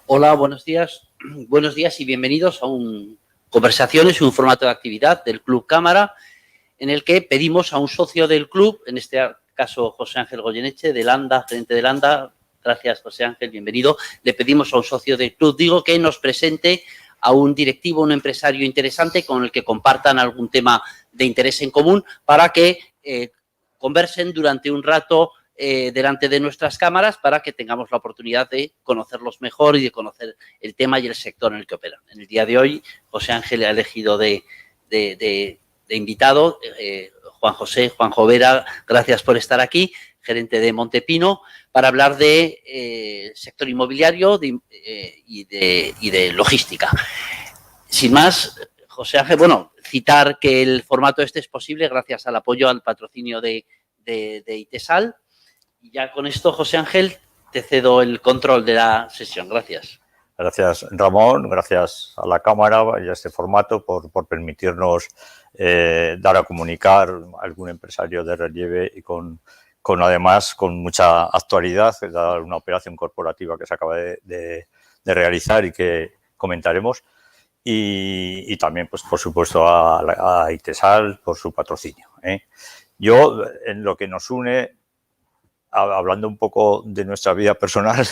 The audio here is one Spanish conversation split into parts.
Hola, buenos días. Buenos días y bienvenidos a conversaciones, un formato de actividad del Club Cámara, en el que pedimos a un socio del club, en este caso José Ángel Goyeneche, de Landa, gerente de Landa. Gracias, José Ángel, bienvenido. Le pedimos a un socio del club, que nos presente a un directivo, un empresario interesante con el que compartan algún tema de interés en común para que conversen durante un rato delante de nuestras cámaras para que tengamos la oportunidad de conocerlos mejor y de conocer el tema y el sector en el que operan. En el día de hoy, José Ángel ha elegido de invitado Juanjo Vera, gracias por estar aquí, gerente de Montepino, para hablar de sector inmobiliario y de logística. Sin más, José Ángel, citar que el formato este es posible gracias al apoyo, al patrocinio de Itesal. Y ya con esto, José Ángel, te cedo el control de la sesión. Gracias. Gracias, Ramón. Gracias a la Cámara y a este formato por permitirnos dar a comunicar a algún empresario de relieve y además con mucha actualidad, una operación corporativa que se acaba de realizar y que comentaremos. Y también, pues, por supuesto, a Itesal por su patrocinio. Yo, en lo que nos une, hablando un poco de nuestra vida personal,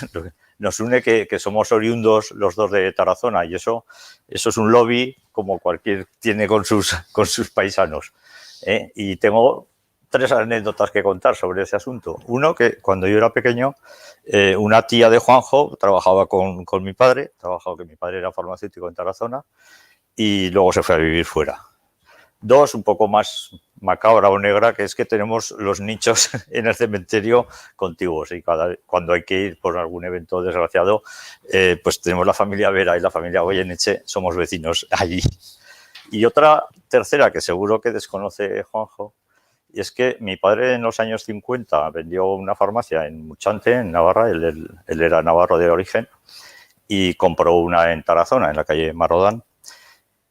nos une que somos oriundos los dos de Tarazona y eso es un lobby como cualquier tiene con sus paisanos. Y tengo 3 anécdotas que contar sobre ese asunto. Uno, que cuando yo era pequeño, una tía de Juanjo trabajaba con mi padre, que mi padre era farmacéutico en Tarazona y luego se fue a vivir fuera. 2, un poco más macabra o negra, que es que tenemos los nichos en el cementerio contiguos y cuando hay que ir por algún evento desgraciado, pues tenemos la familia Vera y la familia Goyeneche, somos vecinos allí. Y otra tercera que seguro que desconoce Juanjo, y es que mi padre en los años 50 vendió una farmacia en Muchante, en Navarra, él era navarro de origen, y compró una en Tarazona, en la calle Marodán.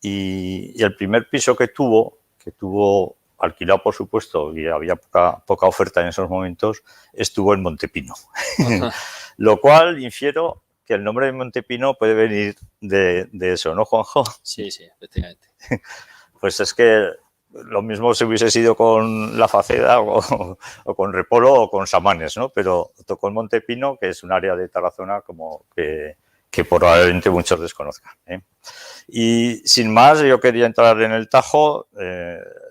Y el primer piso que tuvo alquilado, por supuesto, y había poca oferta en esos momentos, estuvo en Montepino. Lo cual infiero que el nombre de Montepino puede venir de eso, ¿no, Juanjo? Sí, efectivamente. Pues es que lo mismo si hubiese sido con La Faceda o con Repolo o con Samanes, ¿no? Pero tocó en Montepino, que es un área de Tarazona como que probablemente muchos desconozcan. Y sin más, yo quería entrar en el tajo.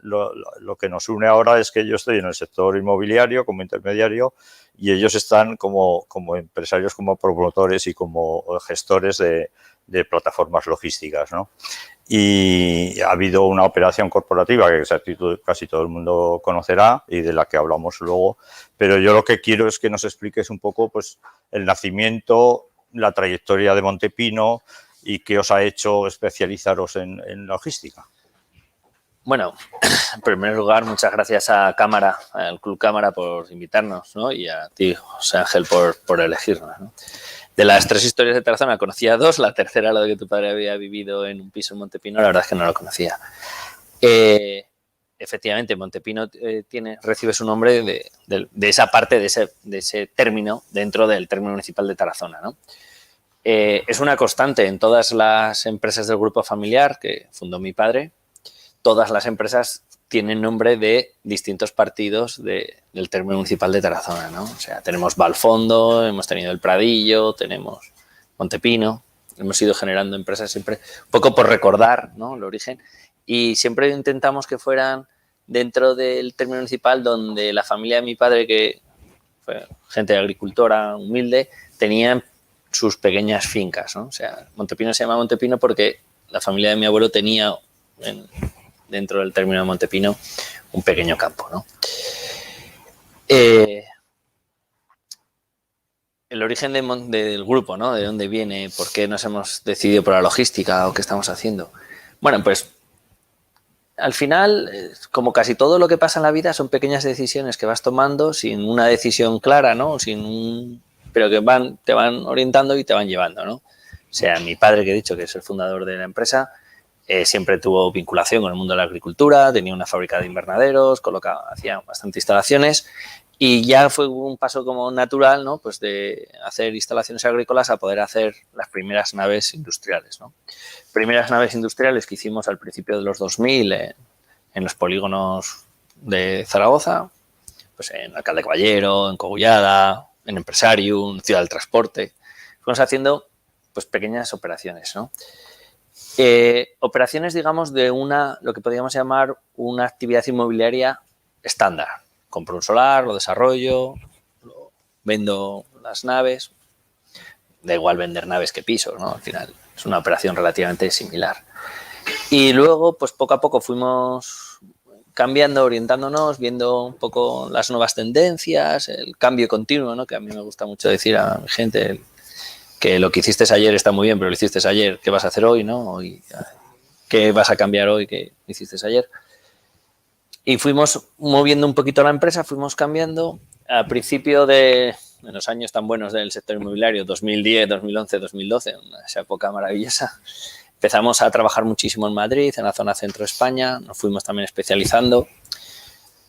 Lo que nos une ahora es que yo estoy en el sector inmobiliario como intermediario y ellos están como empresarios, como promotores y como gestores de plataformas logísticas, ¿no? Y ha habido una operación corporativa que casi todo el mundo conocerá y de la que hablamos luego, pero yo lo que quiero es que nos expliques un poco, pues, el nacimiento, la trayectoria de Montepino y qué os ha hecho especializaros en logística. Bueno, en primer lugar, muchas gracias a Cámara, al Club Cámara por invitarnos, ¿no? Y a ti, José Ángel, por elegirnos, ¿no? De las 3 historias de Tarazona conocía 2, la tercera, la de que tu padre había vivido en un piso en Montepino, la verdad es que no lo conocía. Efectivamente, Montepino recibe su nombre de esa parte, de ese término dentro del término municipal de Tarazona, ¿no? Es una constante en todas las empresas del grupo familiar que fundó mi padre. Todas las empresas tienen nombre de distintos partidos del término municipal de Tarazona, ¿no? O sea, tenemos Valfondo, hemos tenido El Pradillo, tenemos Montepino. Hemos ido generando empresas siempre un poco por recordar, ¿no?, el origen. Y siempre intentamos que fueran dentro del término municipal donde la familia de mi padre, que fue gente agricultora humilde, tenía sus pequeñas fincas, ¿no? O sea, Montepino se llama Montepino porque la familia de mi abuelo tenía dentro del término de Montepino un pequeño campo, ¿no? El origen del grupo, ¿no? De dónde viene, por qué nos hemos decidido por la logística o qué estamos haciendo. Bueno, pues al final, como casi todo lo que pasa en la vida, son pequeñas decisiones que vas tomando sin una decisión clara, ¿no? Pero que te van orientando y te van llevando, ¿no? O sea, mi padre, que he dicho que es el fundador de la empresa, siempre tuvo vinculación con el mundo de la agricultura, tenía una fábrica de invernaderos, hacía bastantes instalaciones y ya fue un paso como natural, ¿no? Pues de hacer instalaciones agrícolas a poder hacer las primeras naves industriales, ¿no? Primeras naves industriales que hicimos al principio de los 2000 en los polígonos de Zaragoza, pues en Alcalde Caballero, en Cogullada, en Empresarium, Ciudad del Transporte. Fuimos haciendo pues pequeñas operaciones, ¿no? Operaciones, digamos, de lo que podríamos llamar una actividad inmobiliaria estándar. Compro un solar, lo desarrollo, vendo las naves. Da igual vender naves que pisos, ¿no? Al final es una operación relativamente similar. Y luego, pues poco a poco fuimos cambiando, orientándonos, viendo un poco las nuevas tendencias, el cambio continuo, ¿no? Que a mí me gusta mucho decir a mi gente que lo que hiciste ayer está muy bien, pero lo hiciste ayer, ¿qué vas a hacer hoy, no? ¿Qué vas a cambiar hoy que hiciste ayer? Y fuimos moviendo un poquito la empresa, fuimos cambiando. Al principio en los años tan buenos del sector inmobiliario, 2010, 2011, 2012, esa época maravillosa, empezamos a trabajar muchísimo en Madrid, en la zona centro de España, nos fuimos también especializando.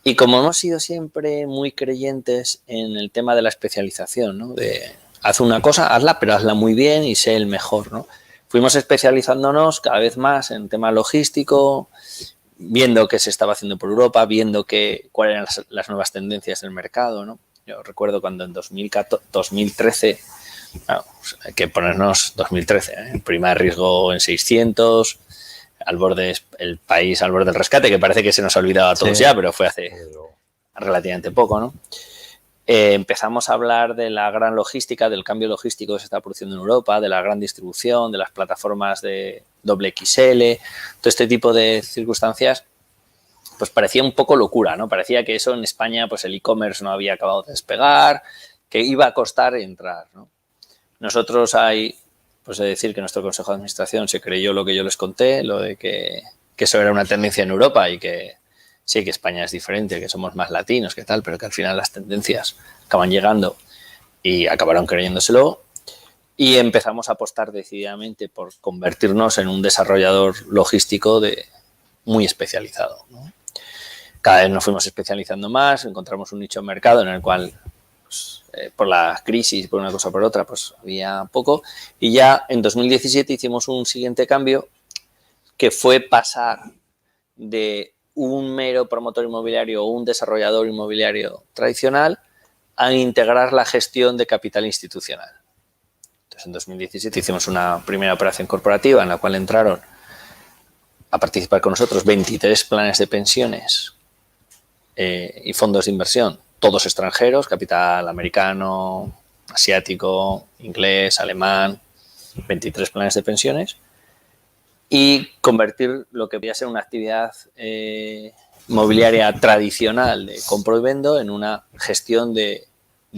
Y como hemos sido siempre muy creyentes en el tema de la especialización, ¿no? Haz una cosa, hazla, pero hazla muy bien y sé el mejor, ¿no? Fuimos especializándonos cada vez más en tema logístico, viendo qué se estaba haciendo por Europa, viendo cuáles eran las nuevas tendencias del mercado, ¿no? Yo recuerdo cuando en 2013, bueno, pues hay que ponernos 2013, prima de riesgo en 600, el país al borde del rescate, que parece que se nos ha olvidado a todos ya, pero fue hace relativamente poco, ¿no? Empezamos a hablar de la gran logística, del cambio logístico que se está produciendo en Europa, de la gran distribución, de las plataformas de XXL, todo este tipo de circunstancias, pues parecía un poco locura, ¿no? Parecía que eso en España, pues el e-commerce no había acabado de despegar, que iba a costar entrar, ¿no? Nosotros pues he de decir que nuestro consejo de administración se creyó lo que yo les conté, lo de que eso era una tendencia en Europa y que sí, que España es diferente, que somos más latinos, que tal, pero que al final las tendencias acaban llegando y acabaron creyéndoselo. Y empezamos a apostar decididamente por convertirnos en un desarrollador logístico muy especializado, ¿no? Cada vez nos fuimos especializando más, encontramos un nicho de mercado en el cual, pues, por la crisis, por una cosa o por otra, pues había poco. Y ya en 2017 hicimos un siguiente cambio que fue pasar de un mero promotor inmobiliario o un desarrollador inmobiliario tradicional a integrar la gestión de capital institucional. Entonces, en 2017 hicimos una primera operación corporativa en la cual entraron a participar con nosotros 23 planes de pensiones y fondos de inversión, todos extranjeros, capital americano, asiático, inglés, alemán, 23 planes de pensiones, y convertir lo que podía ser una actividad inmobiliaria tradicional de compro y vendo en una gestión de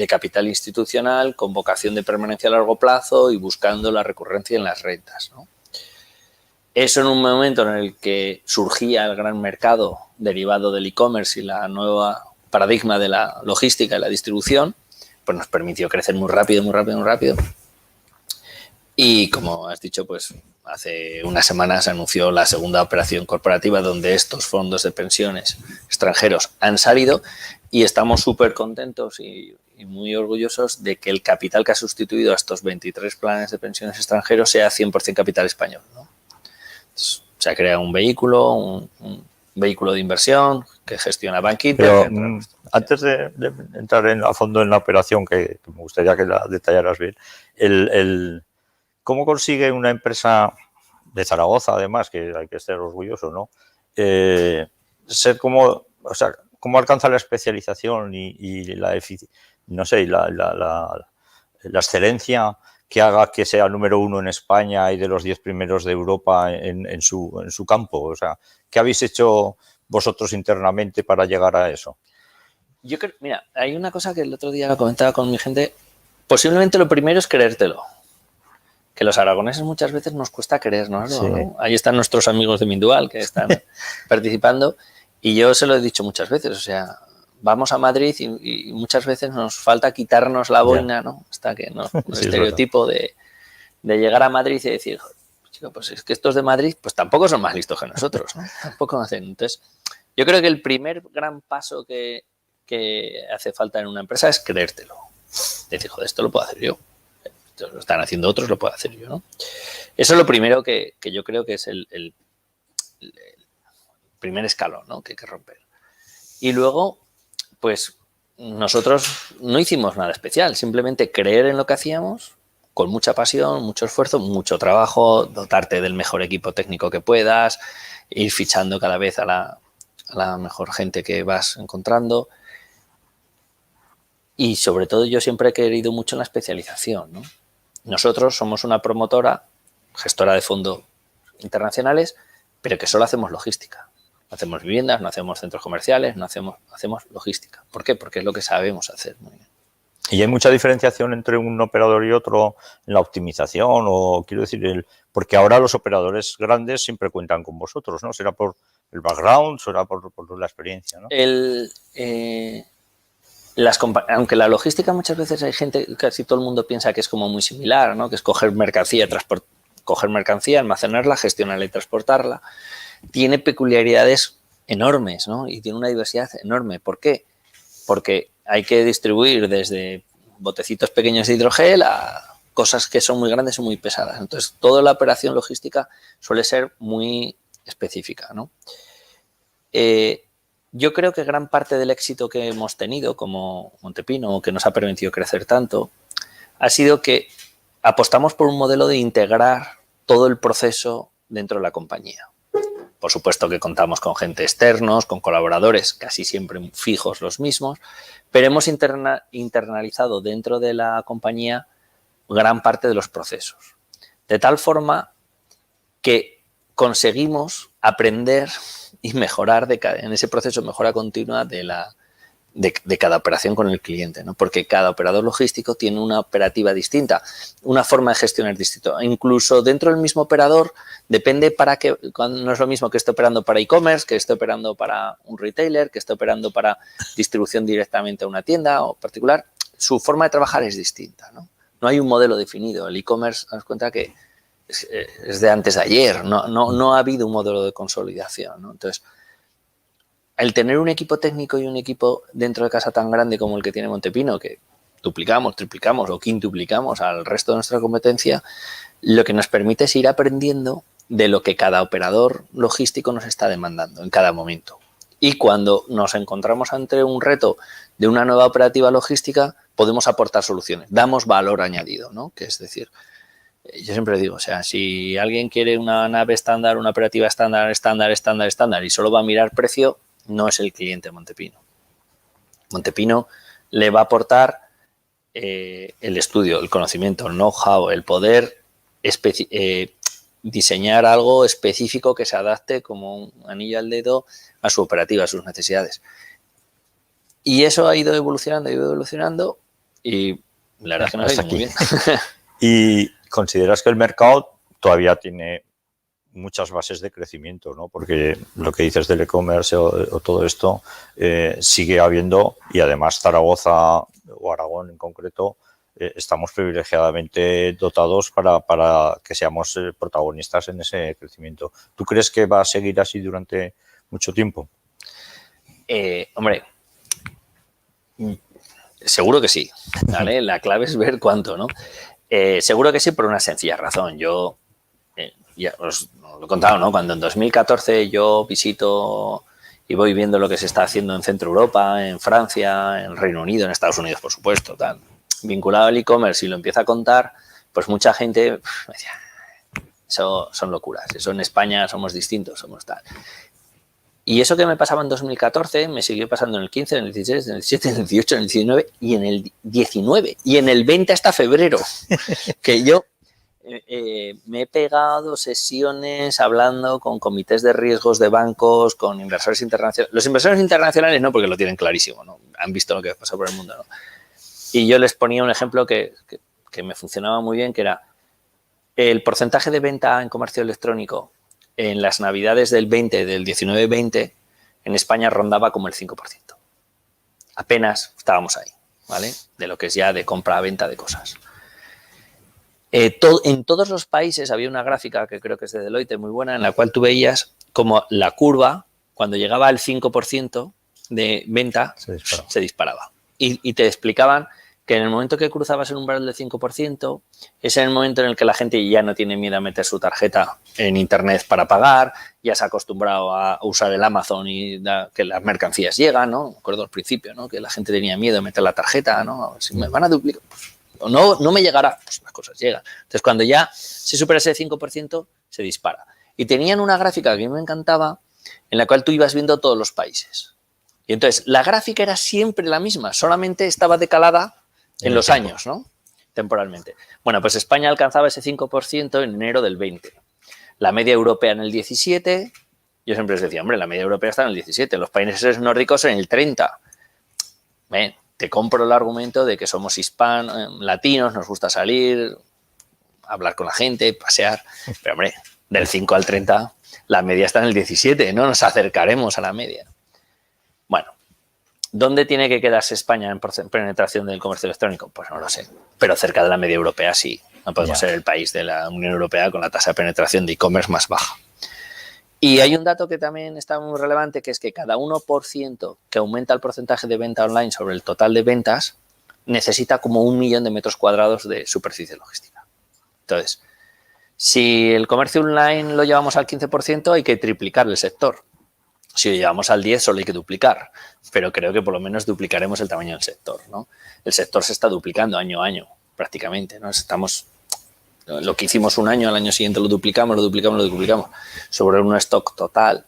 capital institucional con vocación de permanencia a largo plazo y buscando la recurrencia en las rentas, ¿no? Eso en un momento en el que surgía el gran mercado derivado del e-commerce y la nueva paradigma de la logística y la distribución, pues nos permitió crecer muy rápido, muy rápido, muy rápido. Y como has dicho, pues hace unas semanas se anunció la segunda operación corporativa donde estos fondos de pensiones extranjeros han salido y estamos súper contentos y muy orgullosos de que el capital que ha sustituido a estos 23 planes de pensiones extranjeros sea 100% capital español, ¿no? Entonces, se ha creado un vehículo de inversión que gestiona Bankinter. Pero antes de entrar a fondo en la operación, que me gustaría que la detallaras bien, ¿cómo consigue una empresa de Zaragoza, además, que hay que ser orgulloso, ¿no? Ser como, o sea, ¿cómo alcanza la especialización y la excelencia que haga que sea número uno en España y de los 10 primeros de Europa en su campo? O sea, ¿qué habéis hecho vosotros internamente para llegar a eso? Yo creo, mira, hay una cosa que el otro día comentaba con mi gente. Posiblemente lo primero es creértelo. que los aragoneses muchas veces nos cuesta creérnoslo, Sí. ¿no? Ahí están nuestros amigos de Mindual que están participando y yo se lo he dicho muchas veces, o sea, vamos a Madrid y muchas veces nos falta quitarnos la boina, ¿no? Hasta que no, el Sí, estereotipo de llegar a Madrid y decir, chico, pues es que estos de Madrid pues tampoco son más listos que nosotros, ¿no? Tampoco hacen. Entonces, yo creo que el primer gran paso que hace falta en una empresa es creértelo. Decir, joder, esto lo puedo hacer yo. Esto lo están haciendo otros, lo puedo hacer yo, ¿no? Eso es lo primero que yo creo que es el primer escalón, ¿no? Que hay que romper. Y luego, pues nosotros no hicimos nada especial, simplemente creer en lo que hacíamos con mucha pasión, mucho esfuerzo, mucho trabajo, dotarte del mejor equipo técnico que puedas, ir fichando cada vez a la mejor gente que vas encontrando. Y sobre todo yo siempre he querido mucho en la especialización, ¿no? Nosotros somos una promotora, gestora de fondos internacionales, pero que solo hacemos logística. No hacemos viviendas, no hacemos centros comerciales, no hacemos logística. ¿Por qué? Porque es lo que sabemos hacer muy bien. ¿Y hay mucha diferenciación entre un operador y otro en la optimización? O quiero decir, porque ahora los operadores grandes siempre cuentan con vosotros, ¿no? ¿Será por el background, será por la experiencia, ¿no? Aunque la logística muchas veces hay gente, casi todo el mundo piensa que es como muy similar, ¿no? Que es coger mercancía, almacenarla, gestionarla y transportarla. Tiene peculiaridades enormes, ¿no? Y tiene una diversidad enorme. ¿Por qué? Porque hay que distribuir desde botecitos pequeños de hidrogel a cosas que son muy grandes y muy pesadas. Entonces, toda la operación logística suele ser muy específica, ¿no? Yo creo que gran parte del éxito que hemos tenido como Montepino, o que nos ha permitido crecer tanto, ha sido que apostamos por un modelo de integrar todo el proceso dentro de la compañía. Por supuesto que contamos con gente externos, con colaboradores casi siempre fijos los mismos, pero hemos internalizado dentro de la compañía gran parte de los procesos. De tal forma que conseguimos aprender y mejorar en ese proceso de mejora continua de cada operación con el cliente, ¿no? Porque cada operador logístico tiene una operativa distinta, una forma de gestionar distinta. Incluso dentro del mismo operador depende para qué, no es lo mismo que esté operando para e-commerce, que esté operando para un retailer, que esté operando para distribución directamente a una tienda o particular. Su forma de trabajar es distinta, ¿no? No hay un modelo definido. El e-commerce, nos cuenta que es de antes de ayer, no ha habido un modelo de consolidación, ¿no? Entonces, el tener un equipo técnico y un equipo dentro de casa tan grande como el que tiene Montepino, que duplicamos, triplicamos o quintuplicamos al resto de nuestra competencia, lo que nos permite es ir aprendiendo de lo que cada operador logístico nos está demandando en cada momento. Y cuando nos encontramos ante un reto de una nueva operativa logística, podemos aportar soluciones, damos valor añadido, ¿no? Que es decir, yo siempre digo, o sea, si alguien quiere una nave estándar, una operativa estándar y solo va a mirar precio, no es el cliente Montepino. Montepino le va a aportar el estudio, el conocimiento, el know-how, el poder diseñar algo específico que se adapte como un anillo al dedo a su operativa, a sus necesidades. Y eso ha ido evolucionando y la verdad es que nos ha ido muy bien. ¿Y consideras que el mercado todavía tiene muchas bases de crecimiento, ¿no? Porque lo que dices del e-commerce o todo esto sigue habiendo, y además Zaragoza o Aragón en concreto estamos privilegiadamente dotados para que seamos protagonistas en ese crecimiento. ¿Tú crees que va a seguir así durante mucho tiempo? Hombre, seguro que sí, ¿vale? La clave es ver cuánto, ¿no? Seguro que sí, por una sencilla razón. Yo ya os lo he contado, ¿no? Cuando en 2014 yo visito y voy viendo lo que se está haciendo en Centro Europa, en Francia, en Reino Unido, en Estados Unidos, por supuesto, tal, vinculado al e-commerce, y lo empieza a contar, pues mucha gente me decía, eso son locuras, eso en España somos distintos, somos tal. Y eso que me pasaba en 2014 me siguió pasando en el 15, en el 16, en el 17, en el 18, en el 19 y en el 19 y en el 20 hasta febrero, que yo me he pegado sesiones hablando con comités de riesgos de bancos, con inversores internacionales. Los inversores internacionales no, porque lo tienen clarísimo, ¿no? Han visto lo que pasa por el mundo, ¿no? Y yo les ponía un ejemplo que me funcionaba muy bien, que era, El porcentaje de venta en comercio electrónico en las navidades del 19-20, en España rondaba como el 5%. Apenas estábamos ahí, ¿vale? De lo que es ya de compra-venta de cosas. En todos los países había una gráfica que creo que es de Deloitte muy buena, en la cual tú veías como la curva, cuando llegaba al 5% de venta, se disparaba. Y te explicaban que en el momento que cruzabas el umbral del 5%, es en el momento en el que la gente ya no tiene miedo a meter su tarjeta en Internet para pagar, ya se ha acostumbrado a usar el Amazon y que las mercancías llegan, ¿no? Me acuerdo al principio, ¿no? Que la gente tenía miedo de meter la tarjeta, ¿no? Si me van a duplicar, pues, o no me llegará, pues las cosas llegan. Entonces, cuando ya se supera ese 5%, se dispara. Y tenían una gráfica que a mí me encantaba, en la cual tú ibas viendo todos los países. Y entonces, la gráfica era siempre la misma, solamente estaba decalada en los años, ¿no? Temporalmente. Bueno, pues España alcanzaba ese 5% en enero del 20. La media europea en el 17. Yo siempre les decía, hombre, la media europea está en el 17. Los países nórdicos en el 30. Ven, te compro el argumento de que somos hispanos, latinos, nos gusta salir, hablar con la gente, pasear. Pero, hombre, del 5 al 30, la media está en el 17. No nos acercaremos a la media. Bueno. ¿Dónde tiene que quedarse España en penetración del comercio electrónico? Pues no lo sé, pero cerca de la media europea sí. No podemos ser el país de la Unión Europea con la tasa de penetración de e-commerce más baja. Y hay un dato que también está muy relevante, que es que cada 1% que aumenta el porcentaje de venta online sobre el total de ventas necesita como 1 millón de metros cuadrados de superficie logística. Entonces, si el comercio online lo llevamos al 15%, hay que triplicar el sector. Si lo llevamos al 10, solo hay que duplicar, pero creo que por lo menos duplicaremos el tamaño del sector, ¿no? El sector se está duplicando año a año, prácticamente, ¿no? Lo que hicimos un año, al año siguiente lo duplicamos, sobre un stock total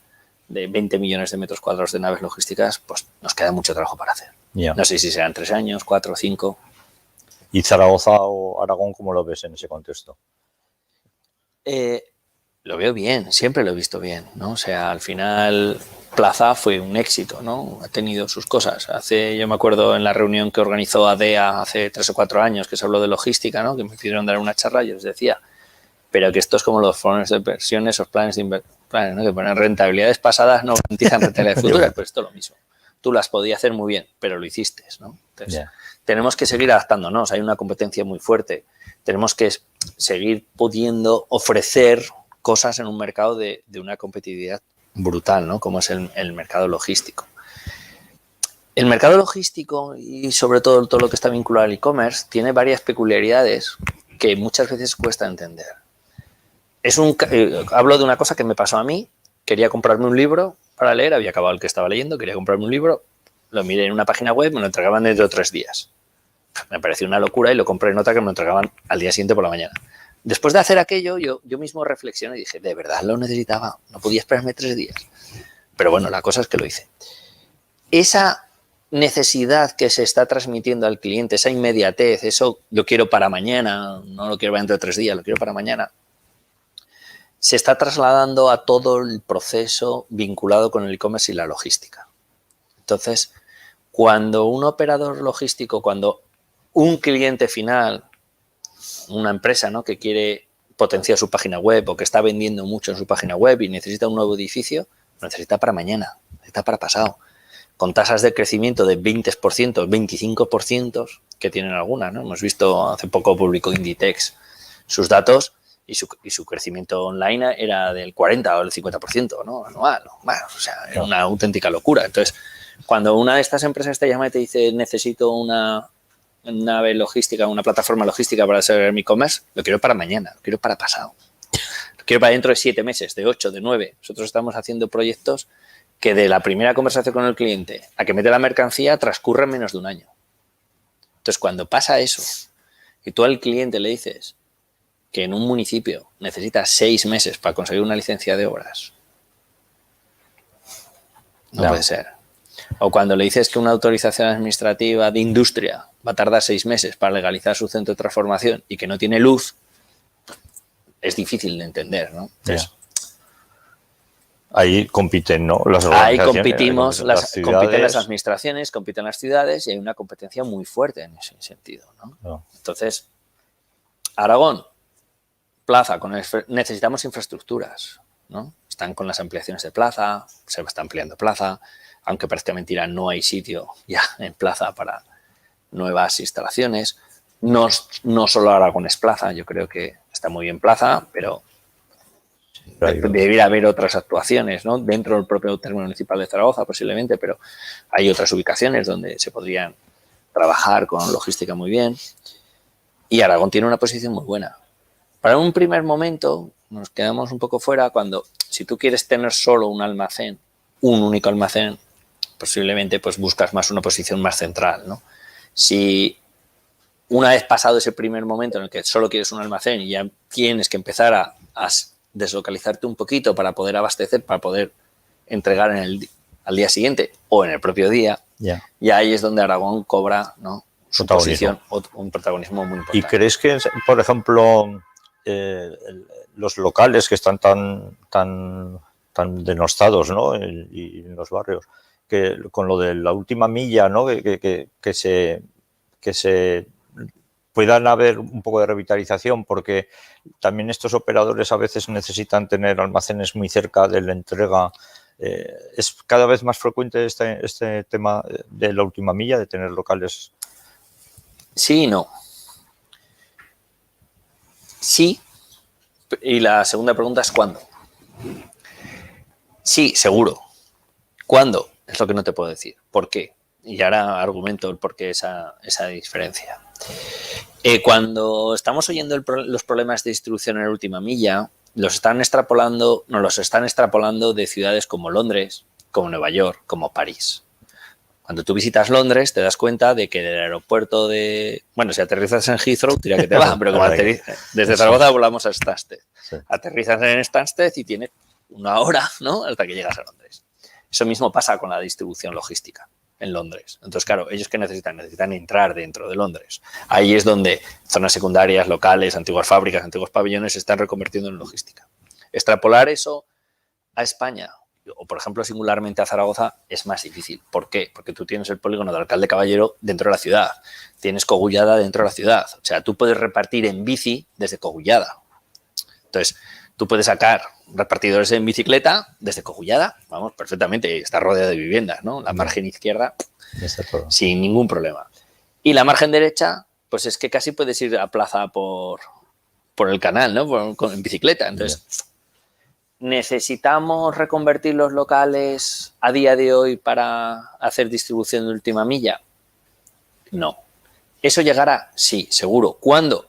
de 20 millones de metros cuadrados de naves logísticas, pues nos queda mucho trabajo para hacer. No sé si serán 3 años, 4, 5. ¿Y Zaragoza o Aragón cómo lo ves en ese contexto? Lo veo bien, siempre lo he visto bien, ¿no? O sea, al final Plaza fue un éxito, ¿no? Ha tenido sus cosas. Yo me acuerdo en la reunión que organizó ADEA hace 3 o 4 años, que se habló de logística, ¿no? Que me pidieron dar una charla y yo les decía, pero que esto es como los fondos de inversión, esos planes de inversión, ¿no? Que ponen rentabilidades pasadas, no garantizan rentabilidades futuras, pues esto es lo mismo. Tú las podías hacer muy bien, pero lo hiciste, ¿no? Entonces, tenemos que seguir adaptándonos. Hay una competencia muy fuerte. Tenemos que seguir pudiendo ofrecer cosas en un mercado de una competitividad brutal, ¿no? Como es el mercado logístico. El mercado logístico y sobre todo lo que está vinculado al e-commerce tiene varias peculiaridades que muchas veces cuesta entender. Hablo de una cosa que me pasó a mí. Quería comprarme un libro para leer, había acabado el que estaba leyendo, quería comprarme un libro, lo miré en una página web, me lo entregaban dentro de 3 días. Me pareció una locura y lo compré en otra que me lo entregaban al día siguiente por la mañana. Después de hacer aquello, yo mismo reflexioné y dije, ¿de verdad lo necesitaba? No podía esperarme 3 días. Pero bueno, la cosa es que lo hice. Esa necesidad que se está transmitiendo al cliente, esa inmediatez, eso lo quiero para mañana, no lo quiero dentro de 3 días, lo quiero para mañana, se está trasladando a todo el proceso vinculado con el e-commerce y la logística. Entonces, cuando un operador logístico, cuando un cliente final, una empresa, ¿no?, que quiere potenciar su página web o que está vendiendo mucho en su página web y necesita un nuevo edificio, lo necesita para mañana, necesita para pasado, con tasas de crecimiento de 20%, 25% que tienen algunas, ¿no? Hemos visto, hace poco publicó Inditex sus datos y su crecimiento online era del 40 o del 50%, ¿no?, anual. Bueno, o sea, era una auténtica locura. Entonces, cuando una de estas empresas te llama y te dice necesito una nave logística, una plataforma logística para hacer mi e-commerce, lo quiero para mañana, lo quiero para pasado, lo quiero para dentro de 7 meses, de 8, de 9. Nosotros estamos haciendo proyectos que de la primera conversación con el cliente a que mete la mercancía transcurre menos de 1 año. Entonces, cuando pasa eso y tú al cliente le dices que en un municipio necesitas 6 meses para conseguir una licencia de obras, no puede ser. O cuando le dices que una autorización administrativa de industria va a tardar 6 meses para legalizar su centro de transformación y que no tiene luz, es difícil de entender, ¿no? Entonces, ahí compiten, ¿no?, las ahí organizaciones. compiten las administraciones, compiten las ciudades y hay una competencia muy fuerte en ese sentido, ¿no? Entonces, Aragón, plaza, necesitamos infraestructuras, ¿no? Están con las ampliaciones de plaza, se está ampliando plaza, aunque parezca mentira, no hay sitio ya en plaza para nuevas instalaciones. No solo Aragonés Plaza, yo creo que está muy bien plaza, pero debería haber otras actuaciones, ¿no? Dentro del propio término municipal de Zaragoza posiblemente, pero hay otras ubicaciones donde se podrían trabajar con logística muy bien. Y Aragón tiene una posición muy buena. Para un primer momento nos quedamos un poco fuera cuando, si tú quieres tener solo un almacén, un único almacén, posiblemente pues buscas más una posición más central, ¿no? Si una vez pasado ese primer momento en el que solo quieres un almacén y ya tienes que empezar a deslocalizarte un poquito para poder abastecer, para poder entregar al día siguiente o en el propio día, y ahí es donde Aragón cobra, ¿no?, su posición, un protagonismo muy importante. ¿Y crees que, por ejemplo, los locales que están tan denostados, ¿no?, y en los barrios, que con lo de la última milla, ¿no?, que se puedan haber un poco de revitalización, porque también estos operadores a veces necesitan tener almacenes muy cerca de la entrega? ¿Es cada vez más frecuente este tema de la última milla, de tener locales? Sí y no. Sí, y la segunda pregunta es ¿cuándo? Sí, seguro. ¿Cuándo? Es lo que no te puedo decir. ¿Por qué? Y ahora argumento el por qué esa diferencia. Cuando estamos oyendo los problemas de distribución en la última milla, nos los están extrapolando de ciudades como Londres, como Nueva York, como París. Cuando tú visitas Londres te das cuenta de que del aeropuerto de... Bueno, si aterrizas en Heathrow, diría que te va, pero como desde Zaragoza volamos a Stansted. Sí. Aterrizas en Stansted y tienes una hora, ¿no?, hasta que llegas a Londres. Eso mismo pasa con la distribución logística en Londres. Entonces, claro, ¿ellos qué necesitan? Necesitan entrar dentro de Londres. Ahí es donde zonas secundarias, locales, antiguas fábricas, antiguos pabellones se están reconvirtiendo en logística. Extrapolar eso a España, o por ejemplo singularmente a Zaragoza, es más difícil. ¿Por qué? Porque tú tienes el polígono de Alcalde Caballero dentro de la ciudad, tienes Cogullada dentro de la ciudad. O sea, tú puedes repartir en bici desde Cogullada. Entonces, tú puedes sacar repartidores en bicicleta desde Cogullada, vamos, perfectamente, está rodeado de viviendas, ¿no? La margen izquierda, sin ningún problema. Y la margen derecha, pues es que casi puedes ir a plaza por el canal, ¿no?, en bicicleta. Entonces, ¿necesitamos reconvertir los locales a día de hoy para hacer distribución de última milla? No. ¿Eso llegará? Sí, seguro. ¿Cuándo?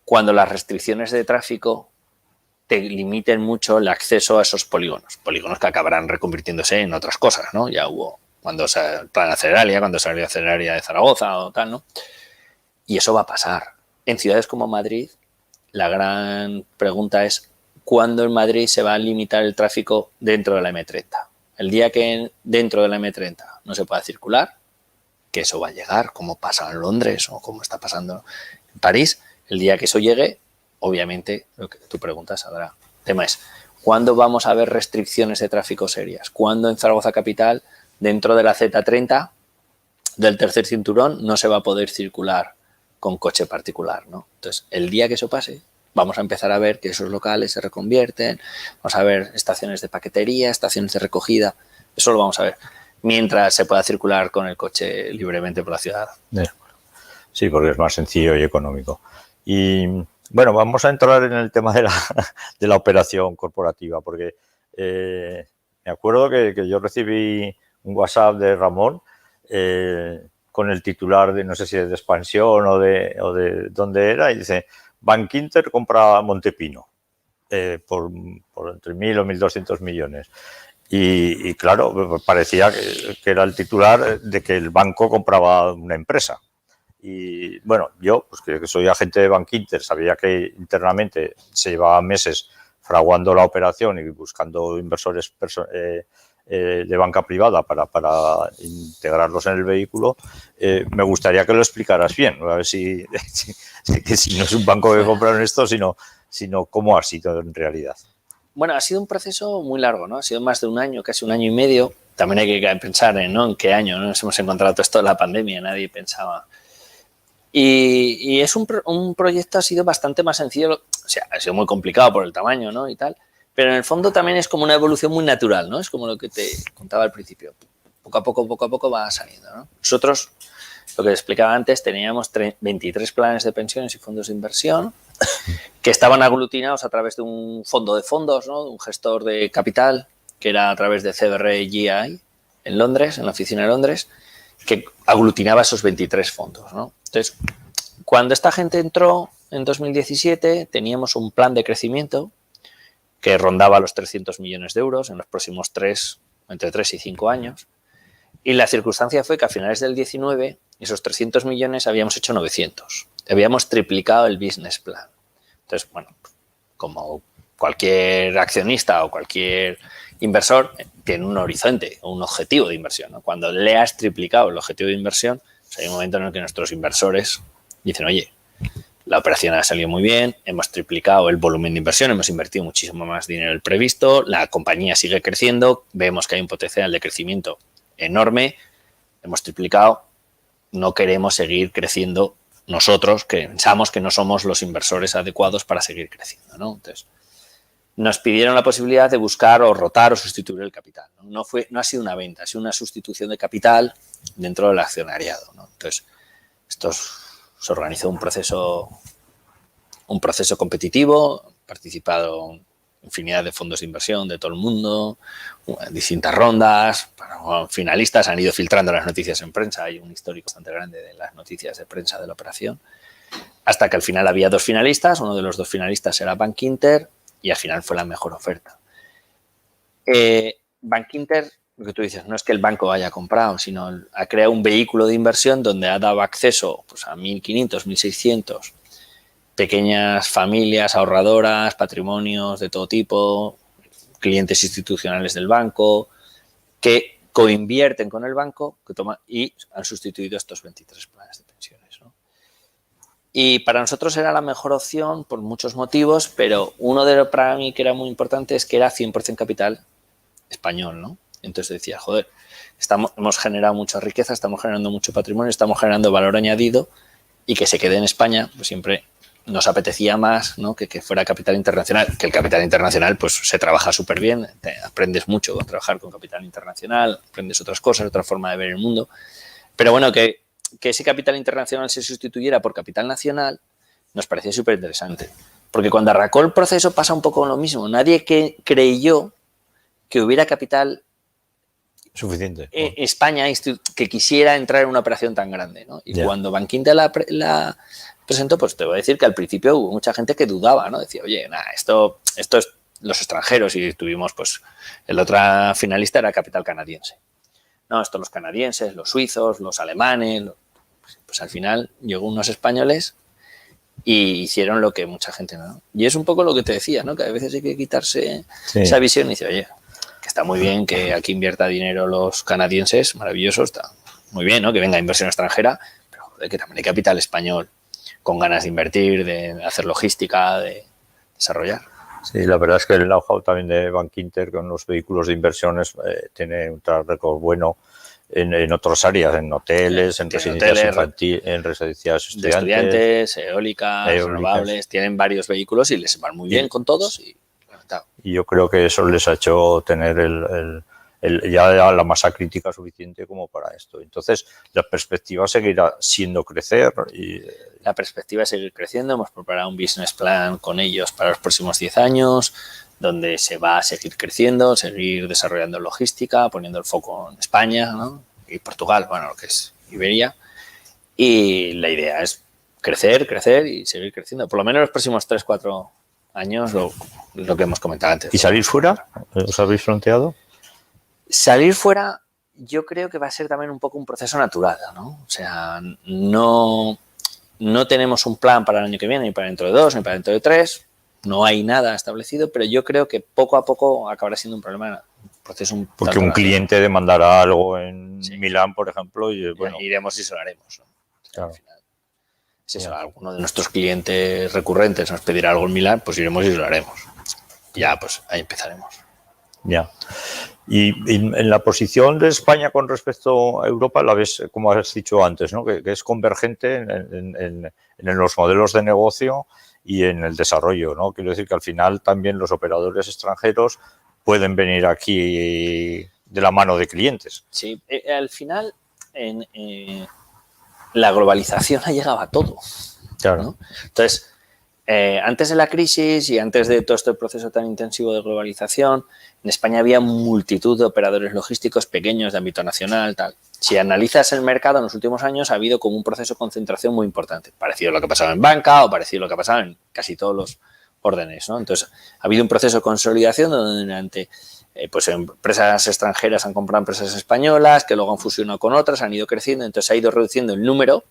Cuando las restricciones de tráfico te limiten mucho el acceso a esos polígonos que acabarán reconvirtiéndose en otras cosas, ¿no? Ya hubo cuando el plan Aceleralia, cuando salió Aceleralia de Zaragoza o tal, ¿no? Y eso va a pasar. En ciudades como Madrid, la gran pregunta es ¿cuándo en Madrid se va a limitar el tráfico dentro de la M30? El día que dentro de la M30 no se pueda circular, que eso va a llegar, como pasa en Londres o como está pasando en París, el día que eso llegue, obviamente, lo que tú preguntas habrá. El tema es, ¿cuándo vamos a ver restricciones de tráfico serias? ¿Cuándo en Zaragoza capital, dentro de la Z30, del tercer cinturón, no se va a poder circular con coche particular, ¿no? Entonces, el día que eso pase, vamos a empezar a ver que esos locales se reconvierten, vamos a ver estaciones de paquetería, estaciones de recogida, eso lo vamos a ver, mientras se pueda circular con el coche libremente por la ciudad. Sí, porque es más sencillo y económico. Y bueno, vamos a entrar en el tema de la operación corporativa, porque me acuerdo que yo recibí un WhatsApp de Ramón con el titular de, no sé si es de Expansión o de dónde era, y dice: Bankinter compra Montepino por entre 1.000 o 1.200 millones. Y claro, parecía que era el titular de que el banco compraba una empresa. Y bueno, yo, pues que soy agente de Bankinter, sabía que internamente se llevaba meses fraguando la operación y buscando inversores de banca privada para integrarlos en el vehículo. Me gustaría que lo explicaras bien, a ver si no es un banco que compraron esto, sino cómo ha sido en realidad. Bueno, ha sido un proceso muy largo, ¿no? Ha sido más de un año, casi un año y medio. También hay que pensar en qué año, ¿no? Nos hemos encontrado todo esto de la pandemia, nadie pensaba. Y es un proyecto, ha sido bastante más sencillo. O sea, ha sido muy complicado por el tamaño, ¿no? Y tal. Pero en el fondo también es como una evolución muy natural, ¿no? Es como lo que te contaba al principio. Poco a poco va saliendo, ¿no? Nosotros, lo que explicaba antes, teníamos 23 planes de pensiones y fondos de inversión que estaban aglutinados a través de un fondo de fondos, ¿no? Un gestor de capital, que era a través de CBRE GI en Londres, en la oficina de Londres, que aglutinaba esos 23 fondos, ¿no? Entonces, cuando esta gente entró en 2017, teníamos un plan de crecimiento que rondaba los 300 millones de euros en los próximos entre 3 y 5 años. Y la circunstancia fue que a finales del 19, esos 300 millones habíamos hecho 900. Habíamos triplicado el business plan. Entonces, bueno, como cualquier accionista o cualquier inversor tiene un horizonte, un objetivo de inversión, ¿no? Cuando le has triplicado el objetivo de inversión, pues hay un momento en el que nuestros inversores dicen, oye, la operación ha salido muy bien, hemos triplicado el volumen de inversión, hemos invertido muchísimo más dinero del previsto, la compañía sigue creciendo, vemos que hay un potencial de crecimiento enorme, hemos triplicado, no queremos seguir creciendo nosotros, que pensamos que no somos los inversores adecuados para seguir creciendo, ¿no? Entonces, nos pidieron la posibilidad de buscar o rotar o sustituir el capital, ¿no? No ha sido una venta, ha sido una sustitución de capital dentro del accionariado, ¿no? Entonces, se organizó un proceso competitivo, han participado infinidad de fondos de inversión de todo el mundo, distintas rondas, finalistas han ido filtrando las noticias en prensa, hay un histórico bastante grande de las noticias de prensa de la operación, hasta que al final había 2 finalistas, uno de los 2 finalistas era Bankinter y al final fue la mejor oferta. Bankinter, lo que tú dices, no es que el banco haya comprado, sino ha creado un vehículo de inversión donde ha dado acceso pues, a 1.500, 1.600 pequeñas familias ahorradoras, patrimonios de todo tipo, clientes institucionales del banco, que coinvierten con el banco y han sustituido estos 23 planes de pensiones, ¿no? Y para nosotros era la mejor opción por muchos motivos, pero uno de los para mí que era muy importante es que era 100% capital español, ¿no? Entonces decía, joder, hemos generado mucha riqueza, estamos generando mucho patrimonio, estamos generando valor añadido y que se quede en España, pues siempre nos apetecía más, ¿no? que fuera capital internacional, que el capital internacional pues se trabaja súper bien, aprendes mucho con trabajar con capital internacional, aprendes otras cosas, otra forma de ver el mundo, pero bueno, que ese capital internacional se sustituyera por capital nacional nos parecía súper interesante, porque cuando arrancó el proceso pasa un poco lo mismo, nadie creyó que hubiera capital suficiente. España que quisiera entrar en una operación tan grande, ¿no? Y cuando Bankinter la presentó, pues te voy a decir que al principio hubo mucha gente que dudaba, ¿no? Decía, oye, esto es los extranjeros y tuvimos, pues, el otro finalista era capital canadiense. No, esto los canadienses, los suizos, los alemanes, pues al final llegó unos españoles y hicieron lo que mucha gente no. Y es un poco lo que te decía, ¿no? Que a veces hay que quitarse esa visión y decir, oye, que está muy bien que aquí invierta dinero los canadienses, maravilloso, está muy bien, ¿no? Que venga inversión extranjera, pero joder, que también hay capital español con ganas de invertir, de hacer logística, de desarrollar. Sí, la verdad es que el know-how también de Bankinter con los vehículos de inversiones tiene un track record bueno en otras áreas, en hoteles, en residencias infantiles, en residencias estudiantes, eólicas, renovables, tienen varios vehículos y les van muy bien con todos. Y yo creo que eso les ha hecho tener ya la masa crítica suficiente como para esto. Entonces, la perspectiva seguirá siendo crecer. La perspectiva es seguir creciendo. Hemos preparado un business plan con ellos para los próximos 10 años, donde se va a seguir creciendo, seguir desarrollando logística, poniendo el foco en España, ¿no? Y Portugal, bueno, lo que es Iberia. Y la idea es crecer y seguir creciendo. Por lo menos los próximos 3-4 años, lo que hemos comentado antes. ¿Y salir fuera? ¿Os habéis planteado? Salir fuera yo creo que va a ser también un poco un proceso natural, ¿no? O sea, no tenemos un plan para el año que viene, ni para dentro de 2, ni para dentro de 3. No hay nada establecido, pero yo creo que poco a poco acabará siendo un problema, un proceso porque un cliente demandará algo en Milán, por ejemplo, y bueno, iremos y se lo haremos, ¿no? Claro. Si alguno de nuestros clientes recurrentes nos pedirá algo en Milán, pues iremos y se lo haremos. Ya, pues ahí empezaremos. Ya. Y en la posición de España con respecto a Europa, la ves, como has dicho antes, ¿no? Que es convergente en los modelos de negocio y en el desarrollo, ¿no? Quiero decir que al final también los operadores extranjeros pueden venir aquí de la mano de clientes. Sí, al final la globalización ha llegado a todo. Claro. ¿No? Entonces, antes de la crisis y antes de todo este proceso tan intensivo de globalización, en España había multitud de operadores logísticos pequeños de ámbito nacional, tal. Si analizas el mercado en los últimos años, ha habido como un proceso de concentración muy importante, parecido a lo que ha pasado en banca o parecido a lo que ha pasado en casi todos los órdenes, ¿no? Entonces, ha habido un proceso de consolidación donde pues empresas extranjeras han comprado empresas españolas, que luego han fusionado con otras, han ido creciendo, entonces ha ido reduciendo el número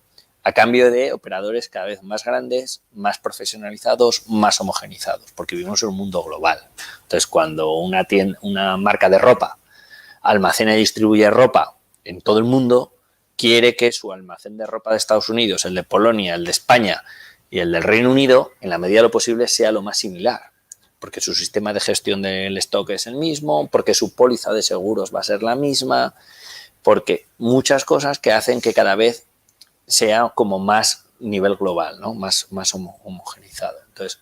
a cambio de operadores cada vez más grandes, más profesionalizados, más homogenizados, porque vivimos en un mundo global. Entonces, cuando una marca de ropa almacena y distribuye ropa en todo el mundo, quiere que su almacén de ropa de Estados Unidos, el de Polonia, el de España y el del Reino Unido, en la medida de lo posible, sea lo más similar, porque su sistema de gestión del stock es el mismo, porque su póliza de seguros va a ser la misma, porque muchas cosas que hacen que cada vez sea como más nivel global, ¿no? Más homogeneizado. Entonces,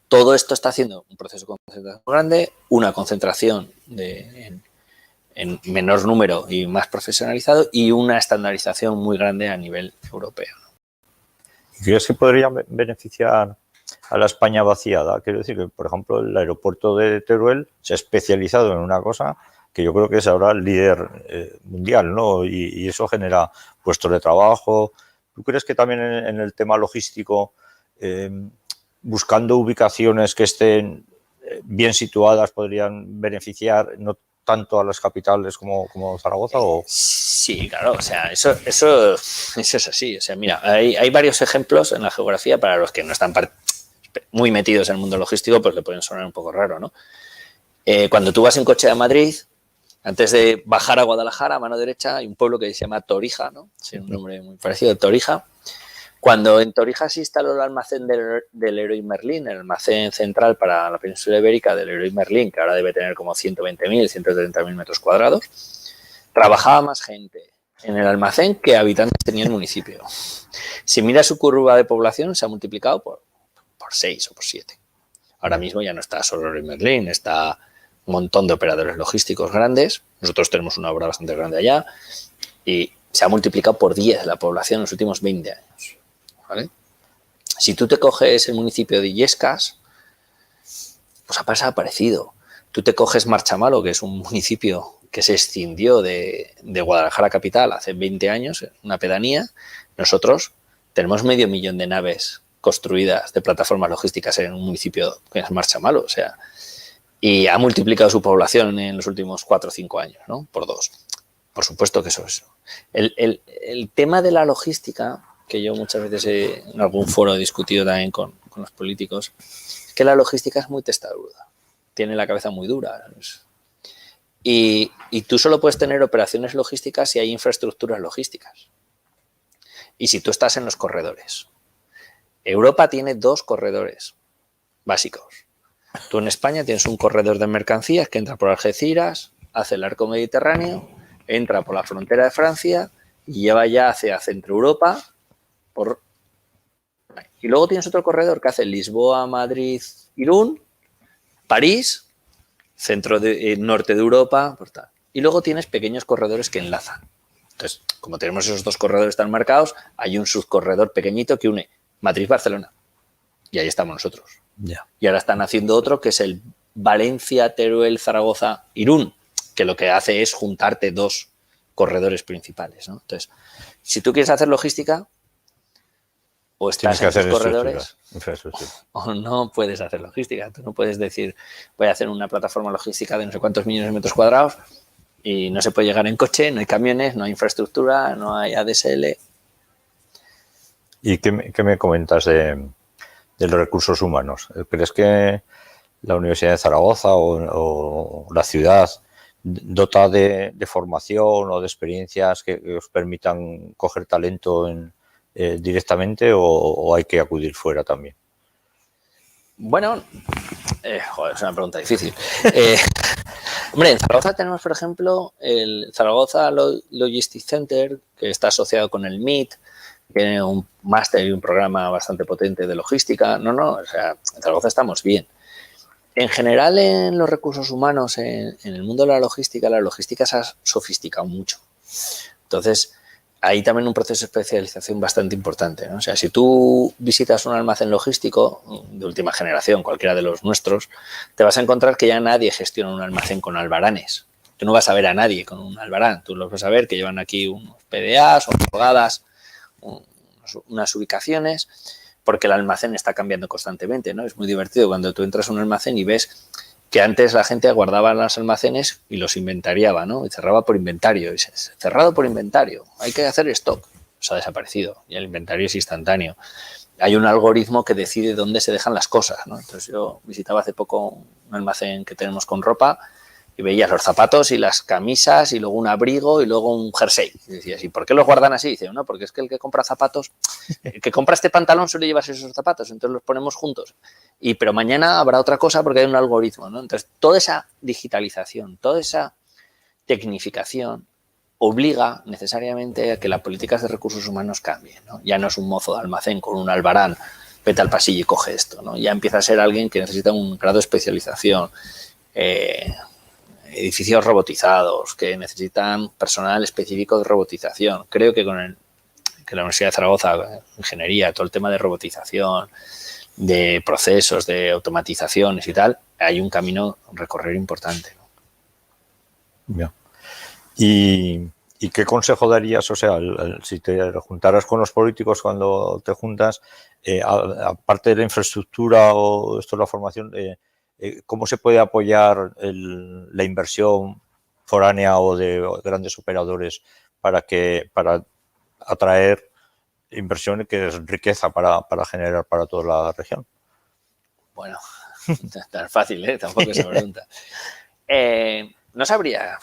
todo esto está haciendo un proceso de concentración grande, una concentración en menor número y más profesionalizado y una estandarización muy grande a nivel europeo. ¿Crees que podría beneficiar a la España vaciada? Quiero decir que, por ejemplo, el aeropuerto de Teruel se ha especializado en una cosa que yo creo que es ahora el líder mundial, ¿no? Y eso genera puestos de trabajo. ¿Tú crees que también en el tema logístico, buscando ubicaciones que estén bien situadas, podrían beneficiar no tanto a las capitales como Zaragoza? ¿O? Sí, claro, o sea, eso es así. O sea, mira, hay varios ejemplos en la geografía para los que no están muy metidos en el mundo logístico, pues le pueden sonar un poco raro, ¿no? Cuando tú vas en coche a Madrid, antes de bajar a Guadalajara, a mano derecha, hay un pueblo que se llama Torija, ¿no? Sí, un nombre muy parecido, Torija. Cuando en Torija se instaló el almacén del Leroy Merlin, el almacén central para la península ibérica del Leroy Merlin, que ahora debe tener como 120.000, 130.000 metros cuadrados, trabajaba más gente en el almacén que habitantes tenía el municipio. Si miras su curva de población, se ha multiplicado por 6 o por 7. Ahora mismo ya no está solo Leroy Merlin, está un montón de operadores logísticos grandes. Nosotros tenemos una obra bastante grande allá y se ha multiplicado por 10 la población en los últimos 20 años. ¿Vale? Si tú te coges el municipio de Illescas, pues ha pasado parecido. Tú te coges Marchamalo, que es un municipio que se escindió de Guadalajara capital hace 20 años, una pedanía. Nosotros tenemos 500.000 de naves construidas de plataformas logísticas en un municipio que es Marchamalo, o sea, y ha multiplicado su población en los últimos 4 o 5 años, ¿no? Por 2. Por supuesto que eso es. El tema de la logística, que yo muchas veces en algún foro he discutido también con los políticos, es que la logística es muy testaruda, tiene la cabeza muy dura. Y tú solo puedes tener operaciones logísticas si hay infraestructuras logísticas. Y si tú estás en los corredores. Europa tiene 2 corredores básicos. Tú en España tienes un corredor de mercancías que entra por Algeciras, hace el arco mediterráneo, entra por la frontera de Francia y lleva ya hacia Centro Europa. Y luego tienes otro corredor que hace Lisboa, Madrid, Irún, París, norte de Europa. Y luego tienes pequeños corredores que enlazan. Entonces, como tenemos esos 2 corredores tan marcados, hay un subcorredor pequeñito que une Madrid-Barcelona. Y ahí estamos nosotros. Yeah. Y ahora están haciendo otro que es el Valencia, Teruel, Zaragoza, Irún, que lo que hace es juntarte 2 corredores principales, ¿no? Entonces, si tú quieres hacer logística, o estás en esos corredores, o no puedes hacer logística. Tú no puedes decir, voy a hacer una plataforma logística de no sé cuántos millones de metros cuadrados y no se puede llegar en coche, no hay camiones, no hay infraestructura, no hay ADSL. ¿Y qué me comentas de los recursos humanos? ¿Crees que la Universidad de Zaragoza o la ciudad dota de formación o de experiencias que os permitan coger talento directamente o hay que acudir fuera también? Bueno, es una pregunta difícil. Hombre, en Zaragoza tenemos, por ejemplo, el Zaragoza Logistics Center, que está asociado con el MIT, tiene un máster y un programa bastante potente de logística. No, o sea, en Zaragoza estamos bien. En general, en los recursos humanos, en el mundo de la logística se ha sofisticado mucho. Entonces, hay también un proceso de especialización bastante importante, ¿no? O sea, si tú visitas un almacén logístico de última generación, cualquiera de los nuestros, te vas a encontrar que ya nadie gestiona un almacén con albaranes. Tú no vas a ver a nadie con un albarán. Tú los vas a ver que llevan aquí unos PDAs, homologadas, unas ubicaciones, porque el almacén está cambiando constantemente, ¿no? Es muy divertido cuando tú entras a un almacén y ves que antes la gente guardaba los almacenes y los inventariaba, ¿no? Y cerraba por inventario. Y dices, cerrado por inventario, hay que hacer stock. Eso ha desaparecido y el inventario es instantáneo. Hay un algoritmo que decide dónde se dejan las cosas, ¿no? Entonces yo visitaba hace poco un almacén que tenemos con ropa y veías los zapatos y las camisas y luego un abrigo y luego un jersey. Y decías, ¿y por qué los guardan así? Y dice, no, porque es que el que compra zapatos, el que compra este pantalón suele llevarse esos zapatos, entonces los ponemos juntos. Pero mañana habrá otra cosa porque hay un algoritmo, ¿no? Entonces, toda esa digitalización, toda esa tecnificación obliga necesariamente a que las políticas de recursos humanos cambien, ¿no? Ya no es un mozo de almacén con un albarán, vete al pasillo y coge esto, ¿no? Ya empieza a ser alguien que necesita un grado de especialización, edificios robotizados, que necesitan personal específico de robotización. Creo que que la Universidad de Zaragoza, ingeniería, todo el tema de robotización, de procesos, de automatizaciones y tal, hay un camino a recorrer importante, ¿no? Bien. ¿Y qué consejo darías? O sea, si te juntaras con los políticos cuando te juntas, aparte de la infraestructura o esto de la formación, ¿cómo se puede apoyar la inversión foránea o de grandes operadores para atraer inversión que es riqueza para generar para toda la región? Bueno, tan fácil, ¿eh? Tampoco esa pregunta. No sabría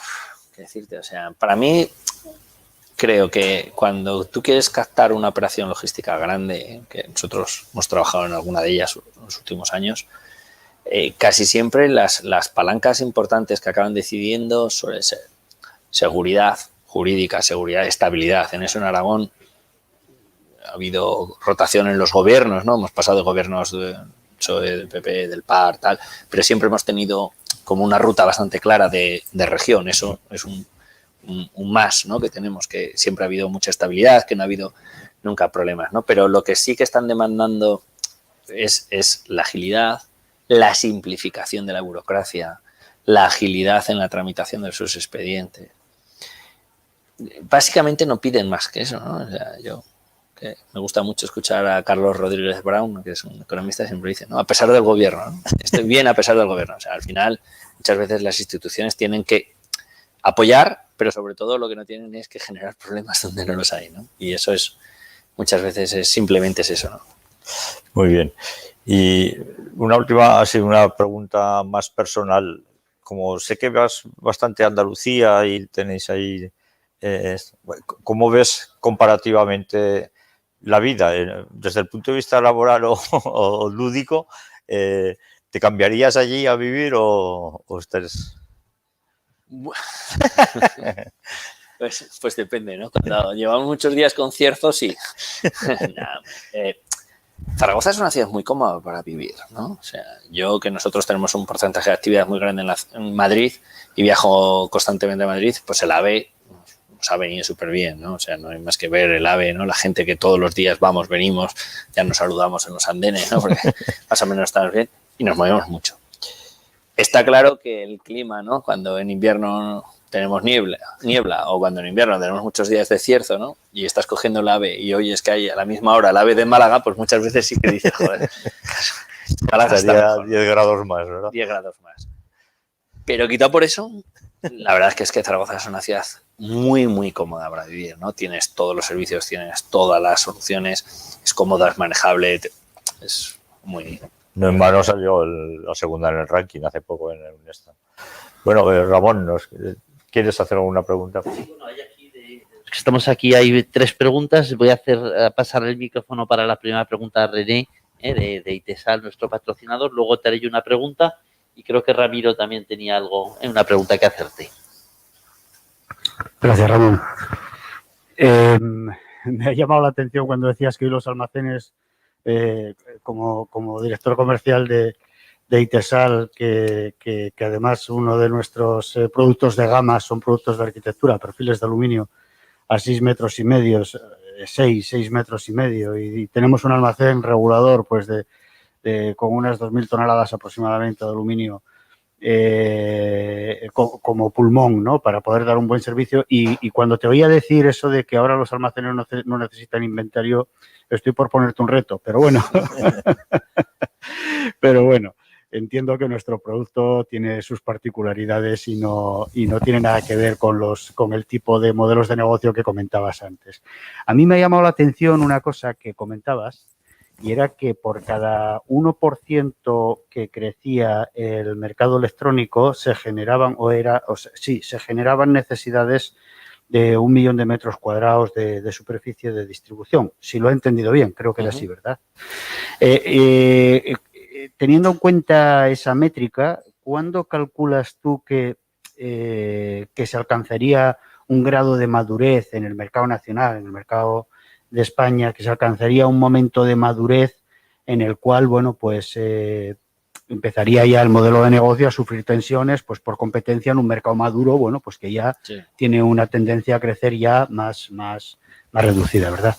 qué decirte. O sea, para mí, creo que cuando tú quieres captar una operación logística grande, que nosotros hemos trabajado en alguna de ellas en los últimos años, casi siempre las palancas importantes que acaban decidiendo suelen ser seguridad jurídica, seguridad, estabilidad. En eso en Aragón ha habido rotación en los gobiernos, ¿no? Hemos pasado de gobiernos del PSOE, del PP, del PAR, tal, pero siempre hemos tenido como una ruta bastante clara de región. Eso es un más, ¿no? Que tenemos, que siempre ha habido mucha estabilidad, que no ha habido nunca problemas, ¿no? Pero lo que sí que están demandando es la agilidad, la simplificación de la burocracia, la agilidad en la tramitación de sus expedientes. Básicamente no piden más que eso, ¿no? O sea, que me gusta mucho escuchar a Carlos Rodríguez Brown, que es un economista, siempre dice, ¿no? A pesar del gobierno, ¿no? Estoy bien a pesar del gobierno. O sea, al final, muchas veces las instituciones tienen que apoyar, pero sobre todo lo que no tienen es que generar problemas donde no los hay, ¿no? Y eso es, muchas veces simplemente es eso, ¿no? Muy bien. Y una última, así una pregunta más personal. Como sé que vas bastante a Andalucía y tenéis ahí, ¿cómo ves comparativamente la vida? Desde el punto de vista laboral o lúdico, ¿te cambiarías allí a vivir o estás...? Pues depende, ¿no? Cuando llevamos muchos días con cierzo, sí. Zaragoza es una ciudad muy cómoda para vivir, ¿no? O sea, que nosotros tenemos un porcentaje de actividad muy grande en Madrid y viajo constantemente a Madrid, pues el AVE nos ha venido súper bien, ¿no? O sea, no hay más que ver el AVE, ¿no? La gente que todos los días vamos, venimos, ya nos saludamos en los andenes, ¿no? Porque más o menos estamos bien y nos movemos mucho. Está claro que el clima, ¿no? Cuando en invierno tenemos niebla o cuando en invierno tenemos muchos días de cierzo, ¿no? Y estás cogiendo el AVE y oyes que hay a la misma hora el AVE de Málaga, pues muchas veces sí que dices, joder, Málaga está mejor, 10 grados más, ¿verdad? 10 grados más. Pero quitado por eso, la verdad es que Zaragoza es una ciudad muy, muy cómoda para vivir, ¿no? Tienes todos los servicios, tienes todas las soluciones, es cómoda, es manejable, es muy... No en vano salió la segunda en el ranking hace poco en esta. Bueno, Ramón, ¿quieres hacer alguna pregunta? Sí, bueno, estamos aquí, hay 3 preguntas. Voy a pasar el micrófono para la primera pregunta a René, de Itesal, nuestro patrocinador. Luego te haré yo una pregunta y creo que Ramiro también tenía una pregunta que hacerte. Gracias, Ramón. me ha llamado la atención cuando decías que hoy los almacenes, como director comercial de Itesal, que además uno de nuestros productos de gama son productos de arquitectura, perfiles de aluminio a 6,5 metros, 6 metros y medio, y tenemos un almacén regulador pues con unas 2.000 toneladas aproximadamente de aluminio como pulmón, ¿no? Para poder dar un buen servicio. Y cuando te oía decir eso de que ahora los almacenes no necesitan inventario, estoy por ponerte un reto, pero bueno. Pero bueno, entiendo que nuestro producto tiene sus particularidades y no tiene nada que ver con el tipo de modelos de negocio que comentabas antes. A mí me ha llamado la atención una cosa que comentabas, y era que por cada 1% que crecía el mercado electrónico se generaban necesidades de 1 millón de metros cuadrados de superficie de distribución. Si lo he entendido bien, creo que era así, ¿verdad? Teniendo en cuenta esa métrica, ¿cuándo calculas tú que se alcanzaría un grado de madurez en el mercado nacional, en el mercado de España, que se alcanzaría un momento de madurez en el cual, bueno, pues empezaría ya el modelo de negocio a sufrir tensiones, pues por competencia en un mercado maduro, bueno, pues que ya tiene una tendencia a crecer ya más reducida, ¿verdad?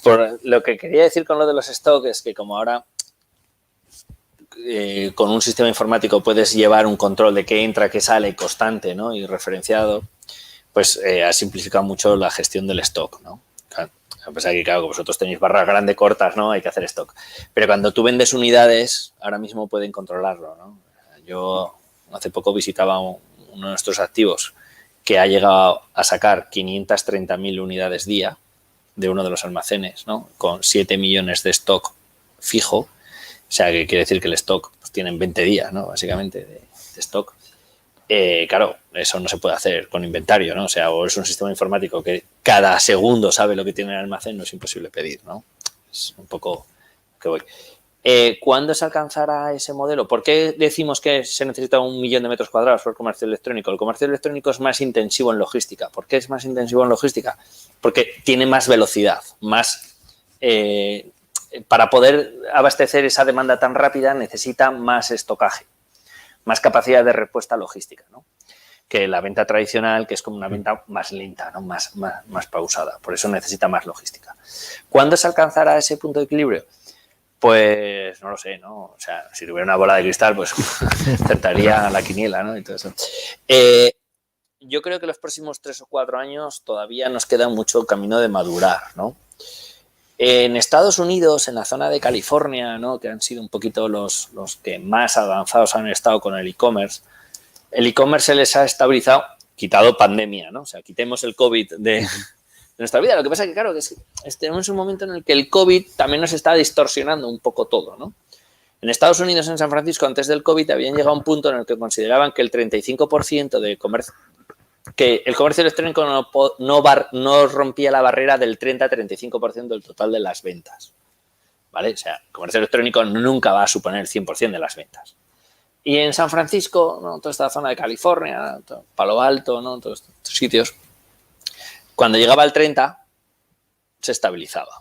Por lo que quería decir con lo de los stocks es que como ahora con un sistema informático puedes llevar un control de qué entra, qué sale constante, ¿no? Y referenciado, pues ha simplificado mucho la gestión del stock, ¿no? A pesar de que, claro, vosotros tenéis barras grandes, cortas, ¿no? Hay que hacer stock. Pero cuando tú vendes unidades, ahora mismo pueden controlarlo, ¿no? Yo hace poco visitaba uno de nuestros activos que ha llegado a sacar 530.000 unidades día de uno de los almacenes, ¿no? Con 7 millones de stock fijo. O sea, que quiere decir que el stock pues, tienen 20 días, ¿no? Básicamente, de stock. Claro, eso no se puede hacer con inventario, ¿no? O sea, o es un sistema informático que cada segundo sabe lo que tiene el almacén, no es imposible pedir, ¿no? Es un poco que voy. ¿Cuándo se alcanzará ese modelo? ¿Por qué decimos que se necesita 1 millón de metros cuadrados por el comercio electrónico? El comercio electrónico es más intensivo en logística. ¿Por qué es más intensivo en logística? Porque tiene más velocidad, más... para poder abastecer esa demanda tan rápida necesita más estocaje, más capacidad de respuesta logística, ¿no? Que la venta tradicional, que es como una venta más lenta, ¿no? más pausada. Por eso necesita más logística. ¿Cuándo se alcanzará ese punto de equilibrio? Pues no lo sé, ¿no? O sea, si tuviera una bola de cristal, pues acertaría la quiniela, ¿no? Y todo eso. Yo creo que los próximos 3 o 4 años todavía nos queda mucho camino de madurar, ¿no? En Estados Unidos, en la zona de California, ¿no? Que han sido un poquito los que más avanzados han estado con el e-commerce, se les ha estabilizado, quitado pandemia, ¿no? O sea, quitemos el COVID de nuestra vida. Lo que pasa es que, claro, tenemos un momento en el que el COVID también nos está distorsionando un poco todo, ¿no? En Estados Unidos, en San Francisco, antes del COVID, habían llegado a un punto en el que consideraban que el 35% de comercio, que el comercio electrónico no rompía la barrera del 30-35% del total de las ventas, ¿vale? O sea, el comercio electrónico nunca va a suponer el 100% de las ventas. Y en San Francisco, ¿no? Toda esta zona de California, Palo Alto, ¿no? Todos estos sitios, cuando llegaba al 30, se estabilizaba.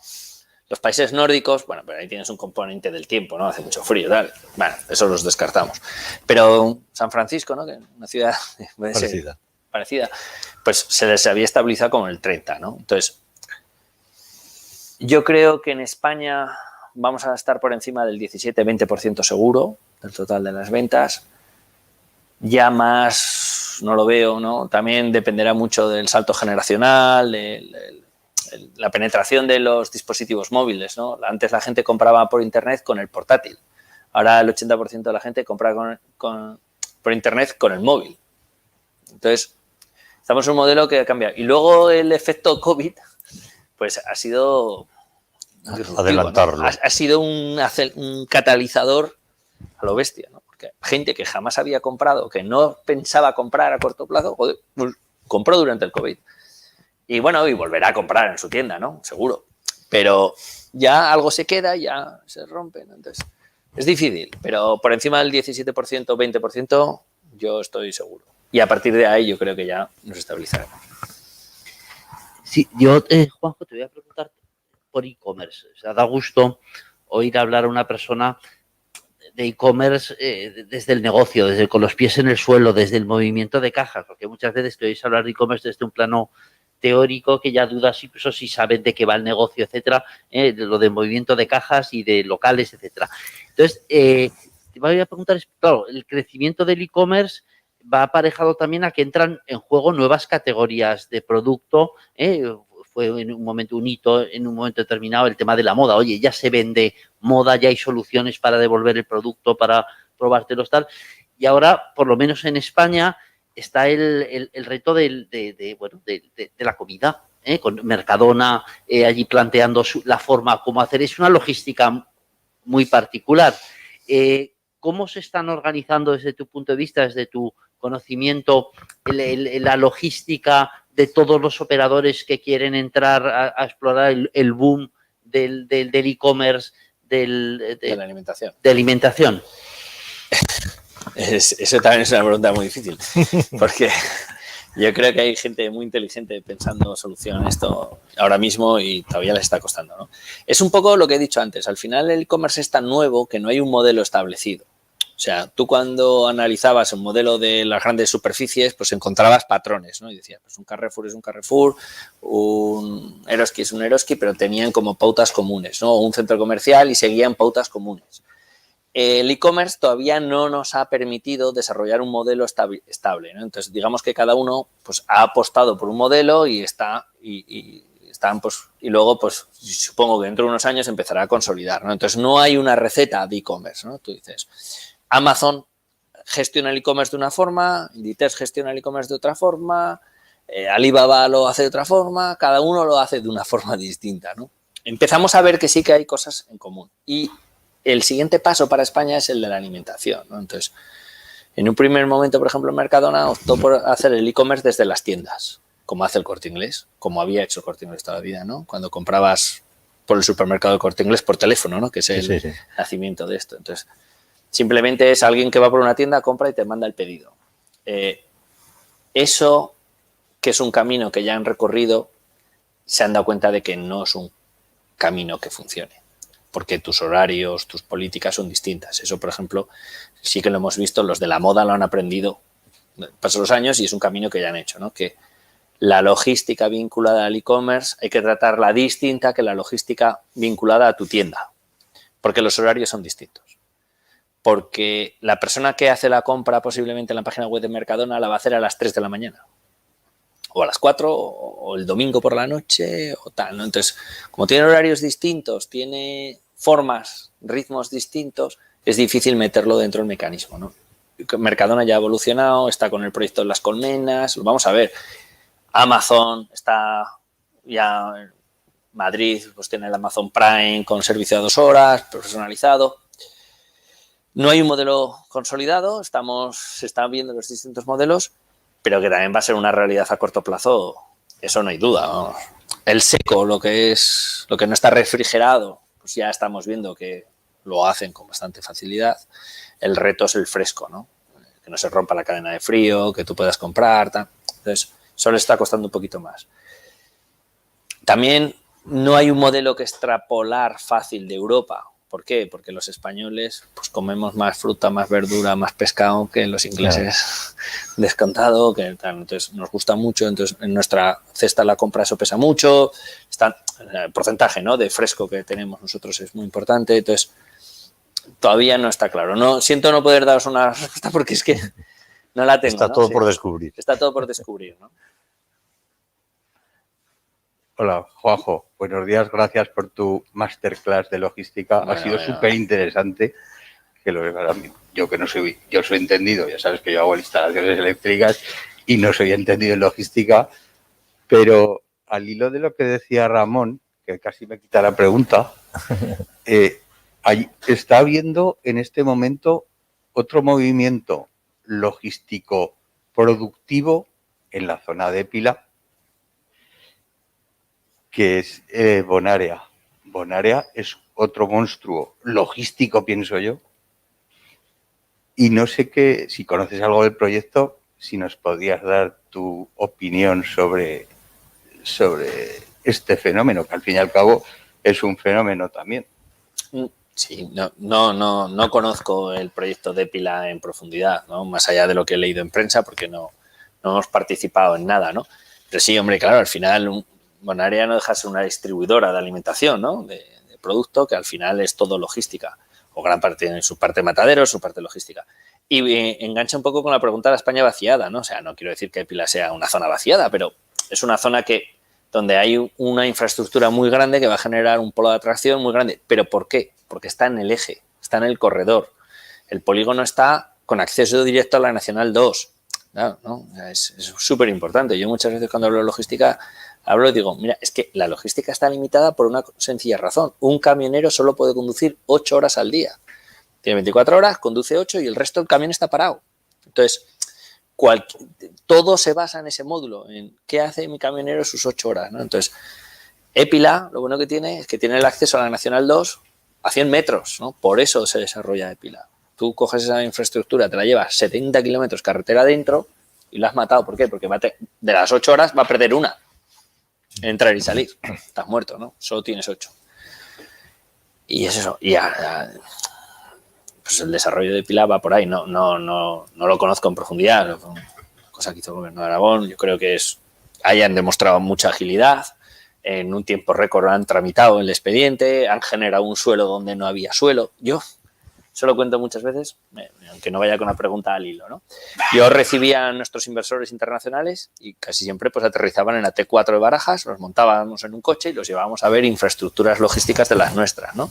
Los países nórdicos, bueno, pero ahí tienes un componente del tiempo, ¿no? Hace mucho frío, tal. Bueno, eso los descartamos. Pero San Francisco, ¿no? Que es una ciudad parecida, pues se les había estabilizado como el 30, ¿no? Entonces, yo creo que en España vamos a estar por encima del 17-20% seguro del total de las ventas. Ya más no lo veo, ¿no? También dependerá mucho del salto generacional, la penetración de los dispositivos móviles, ¿no? Antes la gente compraba por internet con el portátil. Ahora el 80% de la gente compra por internet con el móvil. Entonces, estamos en un modelo que ha cambiado. Y luego el efecto COVID, pues ha sido... adelantarlo, ¿no? Ha sido un catalizador a lo bestia, ¿no? Porque gente que jamás había comprado, que no pensaba comprar a corto plazo, joder, pues compró durante el COVID. Y bueno, y volverá a comprar en su tienda, ¿no? Seguro. Pero ya algo se queda, ya se rompe, ¿no? Entonces, es difícil, pero por encima del 17%, 20%, yo estoy seguro. Y a partir de ahí yo creo que ya nos estabilizaremos. Sí, yo, Juanjo, te voy a preguntar por e-commerce. O sea, da gusto oír hablar a una persona de e-commerce desde el negocio, desde con los pies en el suelo, desde el movimiento de cajas, porque muchas veces te oís hablar de e-commerce desde un plano teórico que ya dudas incluso si saben de qué va el negocio, etcétera, de lo de movimiento de cajas y de locales, etcétera. Entonces, te voy a preguntar, claro, el crecimiento del e-commerce va aparejado también a que entran en juego nuevas categorías de producto. Fue en un momento un hito, en un momento determinado, el tema de la moda. Oye, ya se vende moda, ya hay soluciones para devolver el producto, para probártelos, tal. Y ahora, por lo menos en España, está el reto de la comida, con Mercadona allí planteando la forma como hacer. Es una logística muy particular. ¿Cómo se están organizando desde tu punto de vista, desde tu conocimiento, la logística de todos los operadores que quieren entrar a explorar el boom del e-commerce De la alimentación. de alimentación? Eso también es una pregunta muy difícil, porque yo creo que hay gente muy inteligente pensando solución a esto ahora mismo y todavía les está costando, ¿no? Es un poco lo que he dicho antes. Al final el e-commerce es tan nuevo que no hay un modelo establecido. O sea, tú cuando analizabas un modelo de las grandes superficies, pues encontrabas patrones, ¿no? Y decías, pues un Carrefour es un Carrefour, un Eroski es un Eroski, pero tenían como pautas comunes, ¿no? Un centro comercial y seguían pautas comunes. El e-commerce todavía no nos ha permitido desarrollar un modelo estable, ¿no? Entonces, digamos que cada uno pues, ha apostado por un modelo y están, pues, y luego, pues, supongo que dentro de unos años empezará a consolidar, ¿no? Entonces, no hay una receta de e-commerce, ¿no? Tú dices, Amazon gestiona el e-commerce de una forma, Inditex gestiona el e-commerce de otra forma, Alibaba lo hace de otra forma, cada uno lo hace de una forma distinta, ¿no? Empezamos a ver que sí que hay cosas en común. Y el siguiente paso para España es el de la alimentación, ¿no? Entonces, en un primer momento, por ejemplo, Mercadona optó por hacer el e-commerce desde las tiendas, como hace el Corte Inglés, como había hecho el Corte Inglés toda la vida, ¿no? Cuando comprabas por el supermercado del Corte Inglés por teléfono, ¿no? Que es el nacimiento de esto. Entonces, simplemente es alguien que va por una tienda, compra y te manda el pedido. Eso, que es un camino que ya han recorrido, se han dado cuenta de que no es un camino que funcione, porque tus horarios, tus políticas son distintas. Eso, por ejemplo, sí que lo hemos visto, los de la moda lo han aprendido, pasan los años y es un camino que ya han hecho, ¿no? Que la logística vinculada al e-commerce hay que tratarla distinta que la logística vinculada a tu tienda, porque los horarios son distintos. Porque la persona que hace la compra posiblemente en la página web de Mercadona la va a hacer a las 3 de la mañana. O a las 4, o el domingo por la noche, o tal, ¿no? Entonces, como tiene horarios distintos, tiene formas, ritmos distintos, es difícil meterlo dentro del mecanismo, ¿no? Mercadona ya ha evolucionado, está con el proyecto de las colmenas, vamos a ver. Amazon está ya en Madrid, pues tiene el Amazon Prime con servicio a 2 horas, personalizado. No hay un modelo consolidado, se están viendo los distintos modelos, pero que también va a ser una realidad a corto plazo, eso no hay duda, ¿no? El seco, lo que no está refrigerado, pues ya estamos viendo que lo hacen con bastante facilidad. El reto es el fresco, ¿no? Que no se rompa la cadena de frío, que tú puedas comprar, tal. Entonces, eso le está costando un poquito más. También no hay un modelo que extrapolar fácil de Europa. ¿Por qué? Porque los españoles pues comemos más fruta, más verdura, más pescado que los ingleses, claro. Descontado, que tal. Entonces nos gusta mucho, entonces en nuestra cesta la compra eso pesa mucho, el porcentaje, ¿no?, de fresco que tenemos nosotros es muy importante, entonces todavía no está claro. No, siento no poder daros una respuesta porque es que no la tengo. Está todo por descubrir. Está todo por descubrir, ¿no? Hola, Juanjo. Buenos días. Gracias por tu masterclass de logística. Ha sido súper interesante. Yo soy entendido. Ya sabes que yo hago instalaciones eléctricas y no soy entendido en logística. Pero al hilo de lo que decía Ramón, que casi me quita la pregunta, está habiendo en este momento otro movimiento logístico productivo en la zona de Pila, que es Bonaria. Bonaria es otro monstruo logístico, pienso yo. Y no sé si conoces algo del proyecto, si nos podrías dar tu opinión sobre sobre este fenómeno, que al fin y al cabo es un fenómeno también. Sí, no conozco el proyecto de Epila en profundidad, ¿no? Más allá de lo que he leído en prensa, porque no hemos participado en nada, ¿no? Pero sí, hombre, claro, al final Bonaria no deja de ser una distribuidora de alimentación, ¿no? De producto, que al final es todo logística, o gran parte, en su parte matadero, su parte logística. Y engancha un poco con la pregunta de la España vaciada, ¿no? O sea, no quiero decir que Epila sea una zona vaciada, pero es una zona donde hay una infraestructura muy grande que va a generar un polo de atracción muy grande. ¿Pero por qué? Porque está en el eje, está en el corredor. El polígono está con acceso directo a la Nacional 2. Claro, ¿no? Es súper importante. Yo muchas veces cuando hablo de logística, hablo y digo, mira, es que la logística está limitada por una sencilla razón. Un camionero solo puede conducir 8 horas al día. Tiene 24 horas, conduce 8 y el resto del camión está parado. Entonces, todo se basa en ese módulo, en qué hace mi camionero sus 8 horas, ¿no? Entonces, Epila, lo bueno que tiene es que tiene el acceso a la Nacional 2 a 100 metros, ¿no? Por eso se desarrolla Epila. Tú coges esa infraestructura, te la llevas 70 kilómetros carretera adentro y la has matado. ¿Por qué? Porque de las 8 horas va a perder una. Entrar y salir. Estás muerto, ¿no? Solo tienes 8. Y es eso. Y pues el desarrollo de Epila va por ahí. No lo conozco en profundidad. Cosa que hizo el gobierno de Aragón. Yo creo que hayan demostrado mucha agilidad. En un tiempo récord han tramitado el expediente, han generado un suelo donde no había suelo. Yo se lo cuento muchas veces, aunque no vaya con una pregunta al hilo, ¿no? Yo recibía a nuestros inversores internacionales y casi siempre pues aterrizaban en la T4 de Barajas, los montábamos en un coche y los llevábamos a ver infraestructuras logísticas de las nuestras, ¿no?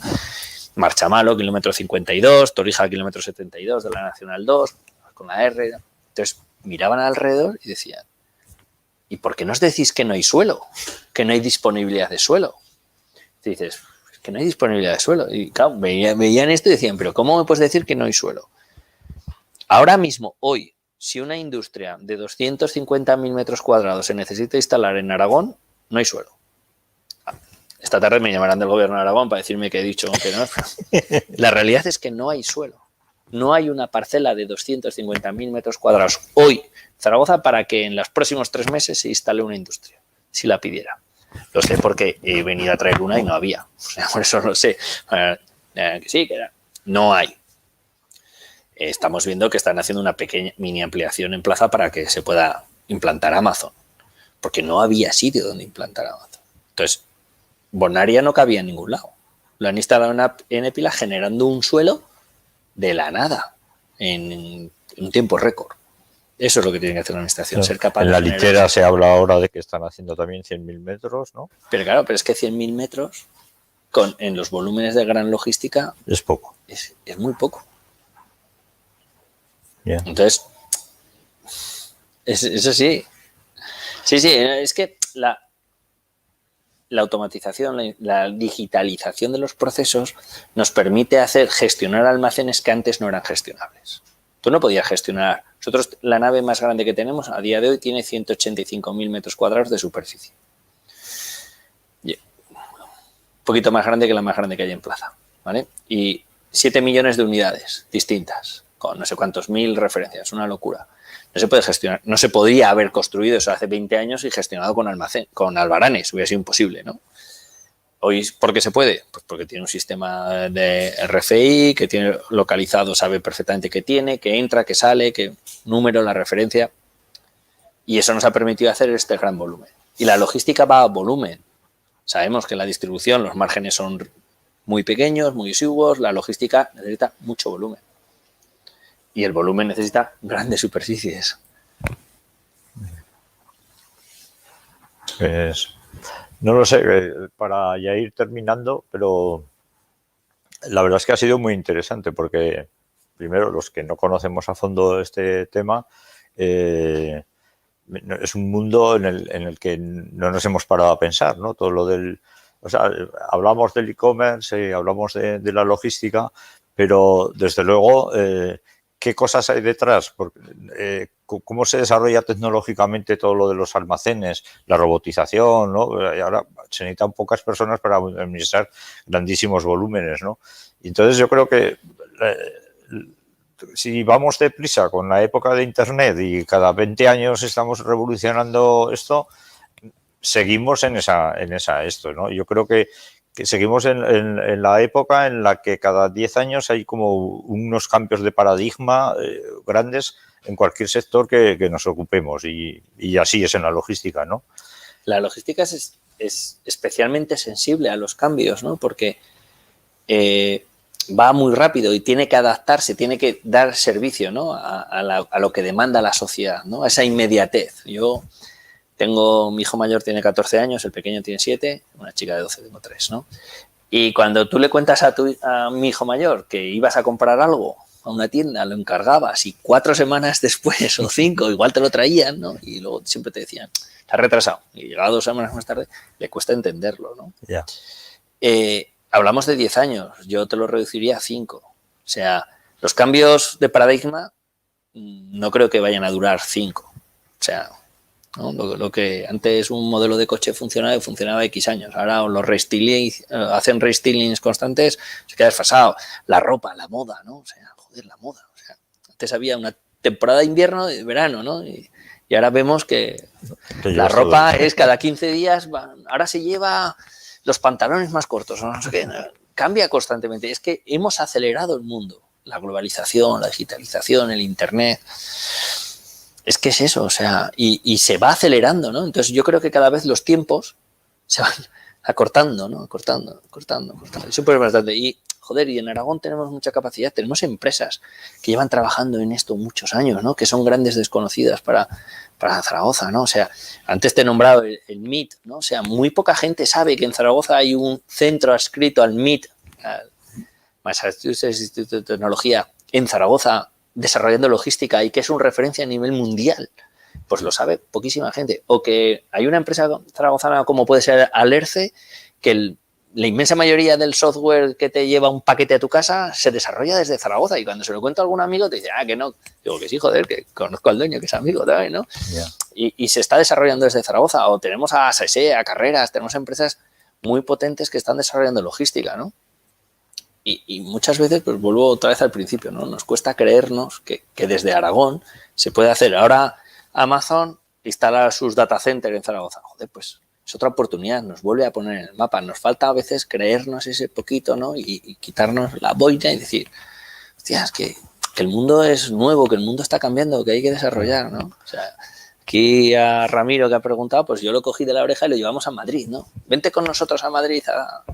Marchamalo, kilómetro 52, Torija, kilómetro 72 de la Nacional 2, con la R. Entonces miraban alrededor y decían, ¿y por qué nos decís que no hay suelo? Que no hay disponibilidad de suelo. Y dices, es que no hay disponibilidad de suelo. Y claro, veían esto y decían, pero ¿cómo me puedes decir que no hay suelo? Ahora mismo, hoy, si una industria de 250.000 metros cuadrados se necesita instalar en Aragón, no hay suelo. Esta tarde me llamarán del gobierno de Aragón para decirme que he dicho que no. La realidad es que no hay suelo. No hay una parcela de 250.000 metros cuadrados hoy Zaragoza para que en los próximos 3 meses se instale una industria, si la pidiera. Lo sé porque he venido a traer una y no había. O sea, por eso lo sé. Que sí, que era. No hay. Estamos viendo que están haciendo una pequeña mini ampliación en plaza para que se pueda implantar Amazon. Porque no había sitio donde implantar Amazon. Entonces, Bonaria no cabía en ningún lado. Lo han instalado en Epila generando un suelo de la nada en un tiempo récord. Eso es lo que tiene que hacer la administración, ser capaz en la litera se habla ahora de que están haciendo también 100.000 metros, ¿no? Pero claro, pero es que 100.000 metros en los volúmenes de gran logística es poco. Es muy poco. Yeah. Entonces, eso sí. Sí, es que la automatización, la digitalización de los procesos nos permite gestionar almacenes que antes no eran gestionables. Tú no podías gestionar. Nosotros, la nave más grande que tenemos a día de hoy tiene 185.000 metros cuadrados de superficie. Un poquito más grande que la más grande que hay en plaza, ¿vale? Y 7 millones de unidades distintas, con no sé cuántos mil referencias, una locura. No se puede gestionar, no se podría haber construido eso hace 20 años y gestionado con albaranes, hubiera sido imposible, ¿no? Hoy, ¿por qué se puede? Pues porque tiene un sistema de RFI que tiene localizado, sabe perfectamente qué tiene, qué entra, qué sale, qué número, la referencia. Y eso nos ha permitido hacer este gran volumen. Y la logística va a volumen. Sabemos que en la distribución los márgenes son muy pequeños, muy exiguos, la logística necesita mucho volumen. Y el volumen necesita grandes superficies. Pues, no lo sé, para ya ir terminando, pero la verdad es que ha sido muy interesante porque, primero, los que no conocemos a fondo este tema, es un mundo en el que no nos hemos parado a pensar, ¿no? Todo lo del... O sea, hablamos del e-commerce, hablamos de la logística, pero desde luego... ¿qué cosas hay detrás? ¿Cómo se desarrolla tecnológicamente todo lo de los almacenes, la robotización, ¿no? Y ahora se necesitan pocas personas para administrar grandísimos volúmenes, ¿no? Y entonces yo creo que si vamos deprisa con la época de Internet y cada 20 años estamos revolucionando esto, seguimos en esto, ¿no? Yo creo que seguimos en la época en la que cada 10 años hay como unos cambios de paradigma grandes en cualquier sector que nos ocupemos y así es en la logística, ¿no? La logística es especialmente sensible a los cambios, ¿no? Porque va muy rápido y tiene que adaptarse, tiene que dar servicio, ¿no? a lo que demanda la sociedad, ¿no? A esa inmediatez. Yo mi hijo mayor tiene 14 años, el pequeño tiene 7, una chica de 12 tengo 3, ¿no? Y cuando tú le cuentas a mi hijo mayor que ibas a comprar algo a una tienda, lo encargabas y 4 semanas después o 5 igual te lo traían, ¿no? Y luego siempre te decían, está retrasado. Y llegaba 2 semanas más tarde, le cuesta entenderlo, ¿no? Ya. Hablamos de 10 años, yo te lo reduciría a 5. O sea, los cambios de paradigma no creo que vayan a durar 5. O sea, ¿no? Lo que antes un modelo de coche funcionaba X años. Ahora los hacen restylings constantes, se queda desfasado. La ropa, la moda, ¿no? O sea, joder, la moda. O sea, antes había una temporada de invierno y de verano, ¿no? Y ahora vemos que la ropa es cada 15 días. Ahora se lleva los pantalones más cortos, no sé qué. Cambia constantemente. Es que hemos acelerado el mundo. La globalización, la digitalización, el internet. Es que es eso, o sea, y se va acelerando, ¿no? Entonces yo creo que cada vez los tiempos se van acortando, ¿no? Acortando. Es súper importante. Y, joder, y en Aragón tenemos mucha capacidad, tenemos empresas que llevan trabajando en esto muchos años, ¿no? Que son grandes desconocidas para Zaragoza, ¿no? O sea, antes te he nombrado el MIT, ¿no? O sea, muy poca gente sabe que en Zaragoza hay un centro adscrito al MIT, al Massachusetts Institute de Tecnología, en Zaragoza, desarrollando logística y que es un referencia a nivel mundial, pues lo sabe poquísima gente. O que hay una empresa zaragozana como puede ser Alerce, que la inmensa mayoría del software que te lleva un paquete a tu casa se desarrolla desde Zaragoza y cuando se lo cuento a algún amigo te dice, que no. Digo que sí, joder, que conozco al dueño, que es amigo también, ¿no? Yeah. Y se está desarrollando desde Zaragoza. O tenemos a SAISE, a Carreras, tenemos empresas muy potentes que están desarrollando logística, ¿no? Y muchas veces, pues vuelvo otra vez al principio, ¿no? Nos cuesta creernos que desde Aragón se puede hacer. Ahora Amazon instala sus data centers en Zaragoza. Joder, pues es otra oportunidad, nos vuelve a poner en el mapa. Nos falta a veces creernos ese poquito, ¿no? Y quitarnos la boina y decir, hostias, que el mundo es nuevo, que el mundo está cambiando, que hay que desarrollar, ¿no? O sea, aquí a Ramiro que ha preguntado, pues yo lo cogí de la oreja y lo llevamos a Madrid, ¿no? Vente con nosotros a Madrid a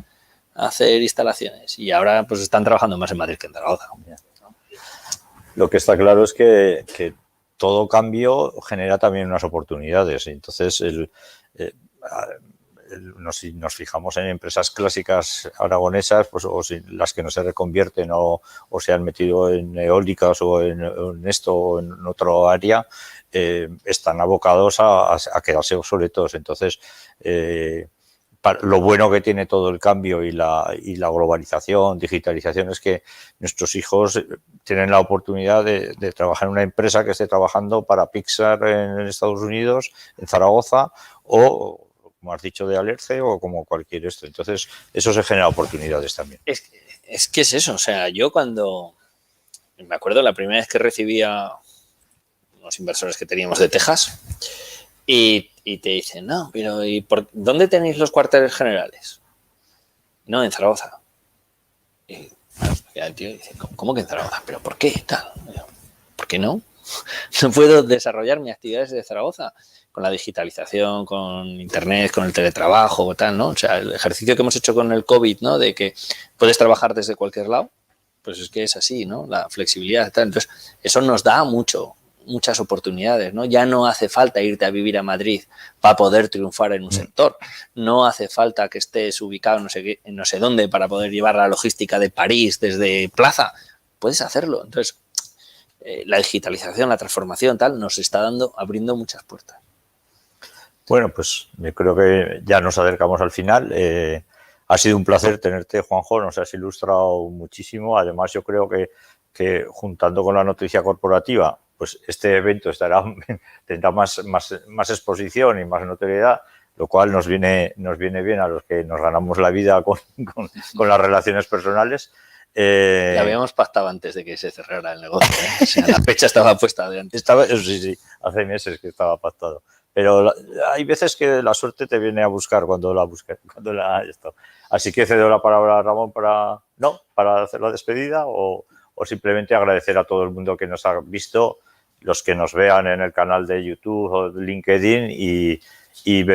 hacer instalaciones y ahora pues están trabajando más en Madrid que en Zaragoza. Lo que está claro es que todo cambio genera también unas oportunidades. Entonces, si nos fijamos en empresas clásicas aragonesas, pues, o si las que no se reconvierten o se han metido en eólicas o en esto o en otro área, están abocados a quedarse obsoletos. Entonces, lo bueno que tiene todo el cambio y la globalización, digitalización, es que nuestros hijos tienen la oportunidad de trabajar en una empresa que esté trabajando para Pixar en Estados Unidos, en Zaragoza, o, como has dicho, de Alerce, o como cualquier esto. Entonces, eso se genera oportunidades también. Es que es eso. O sea, yo cuando... Me acuerdo la primera vez que recibí a unos inversores que teníamos de Texas y te dicen, no, pero ¿y por dónde tenéis los cuarteles generales? No, en Zaragoza. Y el tío dice, ¿cómo que en Zaragoza? ¿Pero por qué? Tal. ¿Por qué no? No puedo desarrollar mis actividades de Zaragoza con la digitalización, con internet, con el teletrabajo, tal, ¿no? O sea, el ejercicio que hemos hecho con el COVID, ¿no? De que puedes trabajar desde cualquier lado, pues es que es así, ¿no? La flexibilidad, tal. Entonces, eso nos da muchas oportunidades, ¿no? Ya no hace falta irte a vivir a Madrid para poder triunfar en un sector. No hace falta que estés ubicado en no sé dónde para poder llevar la logística de París desde Plaza. Puedes hacerlo. Entonces, la digitalización, la transformación, tal, nos está abriendo muchas puertas. Bueno, pues yo creo que ya nos acercamos al final. Ha sido un placer tenerte, Juanjo. Nos has ilustrado muchísimo. Además, yo creo que juntando con la noticia corporativa, pues este evento tendrá más exposición y más notoriedad, lo cual nos viene bien a los que nos ganamos la vida con las relaciones personales. Ya habíamos pactado antes de que se cerrara el negocio, ¿eh? O sea, la fecha estaba puesta de antes. Sí, hace meses que estaba pactado. pero hay veces que la suerte te viene a buscar cuando la busques, esto. Así que cedo la palabra a Ramón para hacer la despedida o simplemente agradecer a todo el mundo que nos ha visto, los que nos vean en el canal de YouTube o de LinkedIn y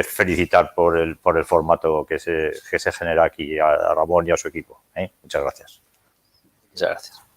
felicitar por el formato que se genera aquí a Ramón y a su equipo. Muchas gracias. Muchas gracias.